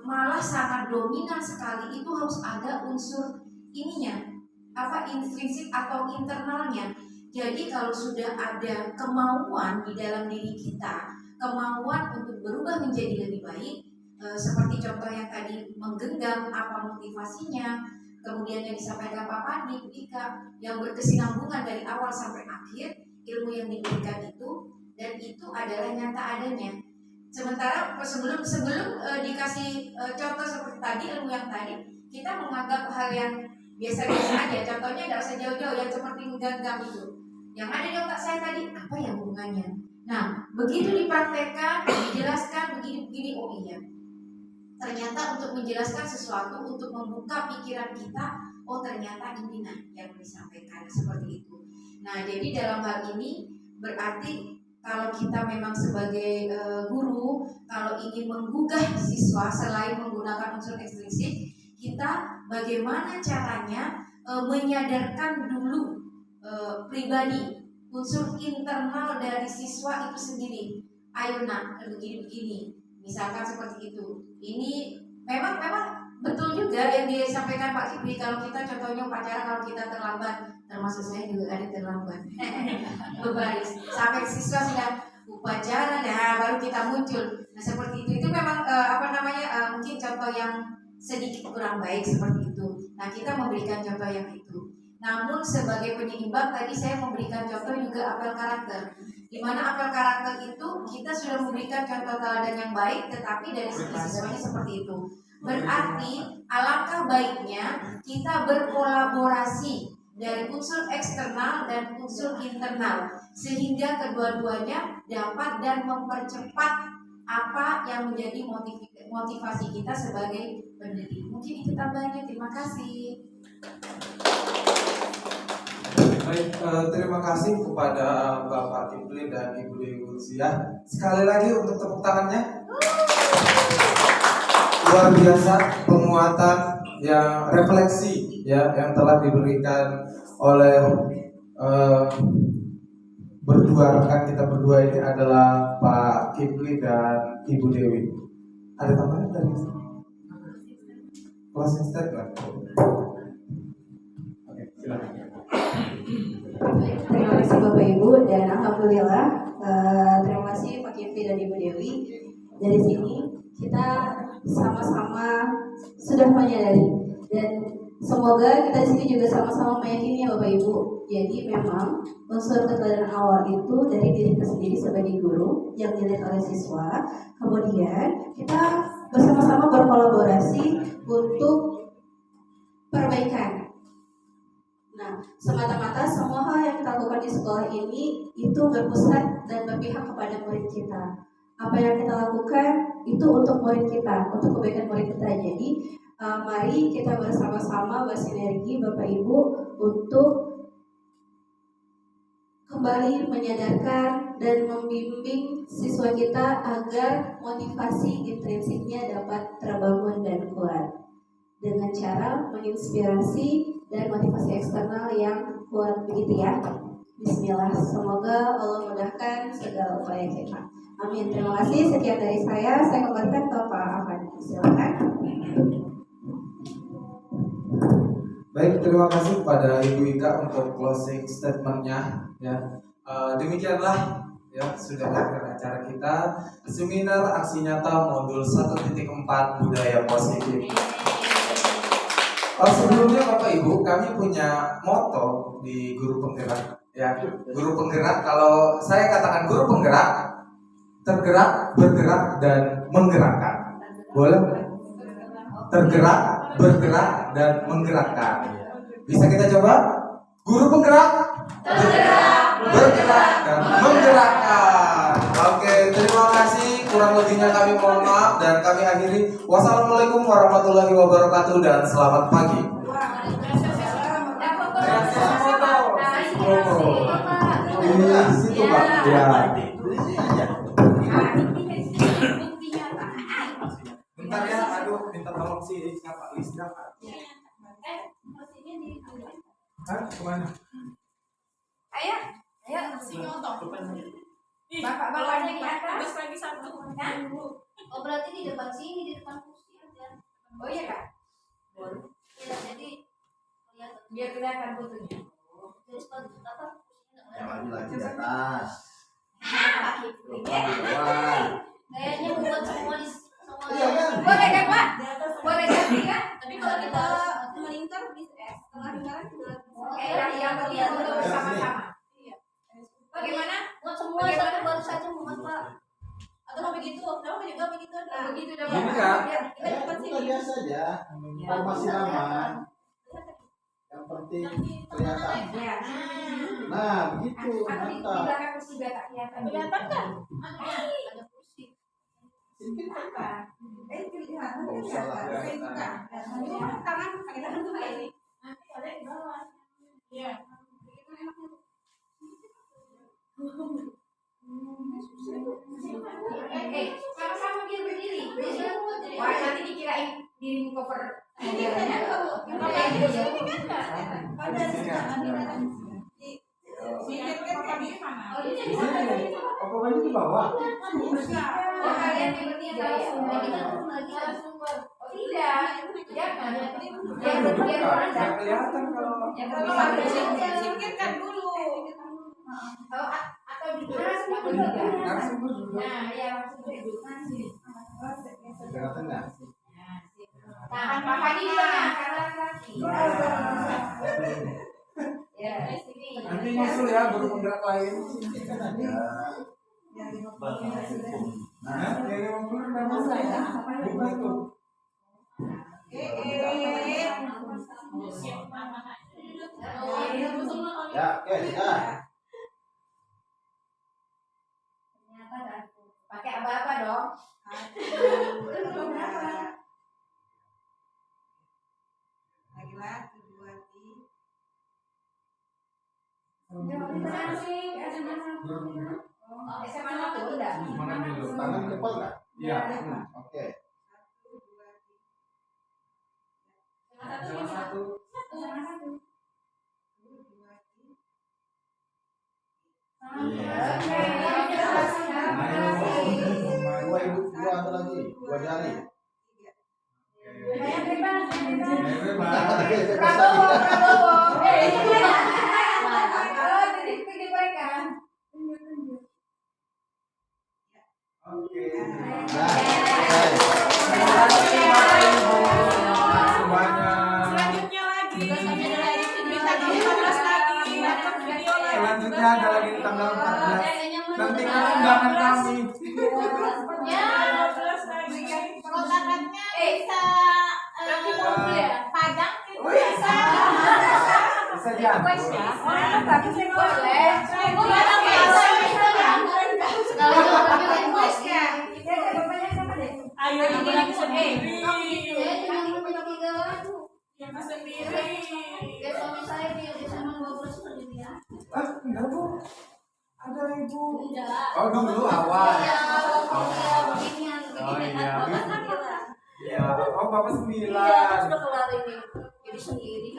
malah sangat dominan sekali, itu harus ada unsur ininya, apa intrinsik atau internalnya. Jadi kalau sudah ada kemauan di dalam diri kita, kemauan untuk berubah menjadi lebih baik, seperti contoh yang tadi menggenggam apa motivasinya, kemudian yang disampaikan Pak Pandi ketika yang berkesinambungan dari awal sampai akhir ilmu yang diberikan itu, dan itu adalah nyata adanya. Sementara sebelum dikasih contoh seperti tadi, ilmu yang tadi, kita menganggap hal yang biasa-biasa aja. Contohnya tidak usah jauh-jauh, yang seperti menggenggam itu. Yang ada di otak saya tadi, apa yang hubungannya? Nah, begitu dipraktekkan, dijelaskan begini-begini, oh iya. Ternyata untuk menjelaskan sesuatu, untuk membuka pikiran kita, oh ternyata ini nah yang disampaikan seperti itu. Nah, jadi dalam hal ini berarti kalau kita memang sebagai guru, kalau ingin menggugah siswa selain menggunakan unsur ekstrinsi, kita bagaimana caranya menyadarkan dulu pribadi, unsur internal dari siswa itu sendiri. Ayo nak, begini-begini, misalkan seperti itu. Ini memang betul juga yang disampaikan Pak Kipri, kalau kita contohnya upacara, kalau kita terlambat, termasuk saya juga ada terlambat berbaris sampai siswa sudah upacara, nah baru kita muncul. Nah seperti itu memang mungkin contoh yang sedikit kurang baik seperti itu. Nah kita memberikan contoh yang itu. Namun sebagai penyeimbang tadi saya memberikan contoh juga apel karakter, di mana apel karakter itu kita sudah memberikan contoh teladan yang baik, tetapi dari segi siswanya seperti itu. Berarti alangkah baiknya kita berkolaborasi dari unsur eksternal dan unsur internal, sehingga kedua-duanya dapat dan mempercepat apa yang menjadi motivasi kita sebagai pendidik. Mungkin itu tambahannya. Terima kasih. Baik, terima kasih kepada Bapak Kipli dan Ibu Dewi Gulsiah. Sekali lagi untuk tepuk tangannya. Luar biasa penguatan yang refleksi ya yang telah diberikan oleh rekan kita berdua ini adalah Pak Kipli dan Ibu Dewi. Ada tambahan dari closing statement? Oke, silakan. Terima kasih Bapak Ibu, dan alhamdulillah terima kasih Pak Kipli dan Ibu Dewi. Dari sini kita sama-sama sudah menyadari, dan semoga kita di sini juga sama-sama meyakini ya Bapak Ibu. Jadi memang unsur keteladanan awal itu dari diri kita sendiri sebagai guru yang dilihat oleh siswa. Kemudian kita bersama-sama berkolaborasi untuk perbaikan. Nah, semata-mata semua hal yang kita lakukan di sekolah ini itu berpusat dan berpihak kepada murid kita. Apa yang kita lakukan itu untuk murid kita, untuk kebaikan murid kita. Jadi mari kita bersama-sama bersinergi Bapak Ibu untuk kembali menyadarkan dan membimbing siswa kita agar motivasi intrinsiknya dapat terbangun dan kuat. dengan cara menginspirasi dan motivasi eksternal yang kuat begitu ya. Bismillah, semoga Allah mudahkan segala upaya kita. Amin. Terima kasih. Sekian dari saya kembalikan ke Pak Afandi. Silakan. Baik, terima kasih kepada Ibu Ika untuk closing statementnya. Ya, demikianlah ya sudah berakhir acara kita seminar aksi nyata modul 1.4 budaya positif. Sebelumnya Bapak Ibu, kami punya moto di guru penggerak. Ya, guru penggerak. Kalau saya katakan guru penggerak, tergerak, bergerak, dan menggerakkan. Boleh? Tergerak, bergerak, dan menggerakkan. Bisa kita coba? Guru penggerak, tergerak, bergerak, dan menggerakkan. Oke, terima kasih. Kurang lebihnya kami mohon maaf dan kami akhiri. Wassalamualaikum warahmatullahi wabarakatuh dan selamat pagi. Di situ Pak. Ya. Bentar ya, aduh, minta tolong si siapa? Lisda. Hah? Kemana? Ayo si nyotong. Bapak-bapaknya di atas. Lagi satu. Kan? Oh berarti di depan sini, di depan kursi aja. Oh iya Kak? Boleh. Ya, jadi biar kelihatan fotonya. Jadi sepatu apa? Lagi di atas. Kayaknya buat semua di semua. Iya kan? Boleh kan Pak? Boleh ganti kan? Tapi kalau kita melingkar bisa setengah lingkaran juga. Yang foto bersama-sama. Iya. Bagaimana? Buat semua satu baru saja muat Pak. Atau mau begitu, mau juga begitu ada. Begitu dah Ini Pak. Kak. Kita depan Buka sini. biasa aja. Informasi aman. Yang penting kelihatan. Ya. Nah, begitu. Di Mantap. belakang kursi biar tak kelihatan. Kelihatan kan? Ada kursi. Sedikit kan? Kelihatan. Oh, salah. Tangan kelihatan tuh kayak ini. Nanti ada di bawah. Iya. Sama-sama dia berdiri. Wah, nanti dikirain dirimu cover. Ini kan Apa baju di bawah? Oh, kalian yang bertiga ya? Oh, tidak. Jangan. Biar orang Nggak kelihatan kalau singkirkan dulu. atau di langsung bertiga. langsung duduk. Nah, ya langsung duduk. Tengah-tengah. Nah, Pak Fadi di tengah, karena laki. Ya, di sini. Nanti nyusul ya guru penggerak lain. Nah, yang 50 namanya bukan tuh. Ya, oke, sudah. Ternyata dah. Pakai apa-apa dong? Laki-laki, dua hati. SMA satu udah. Semangat dulu. Tangan di depan nggak? Iya. Oke. Salah satu. Dua ibu, dua ada lagi, dua jari. Prabowo. Titik mereka. Oke. Selanjutnya lagi. Minta di 14 lagi. Video lagi. Selanjutnya ada lagi di tanggal 14. Nantikan undangan kami. Ya. 14 lagi. Kotakannya bisa Padang Bisa jadi. bagus ya boleh. Ayo ini lagi sendiri. Yang Yang sendiri. suami saya di sana 12 ya. Enggak bu. Ada ibu. Enggak. Oh dulu awal. Iya, beginian. Oh iya. Ya. Oh Papa 9. Iya, sudah kelar ini. Jadi sendiri.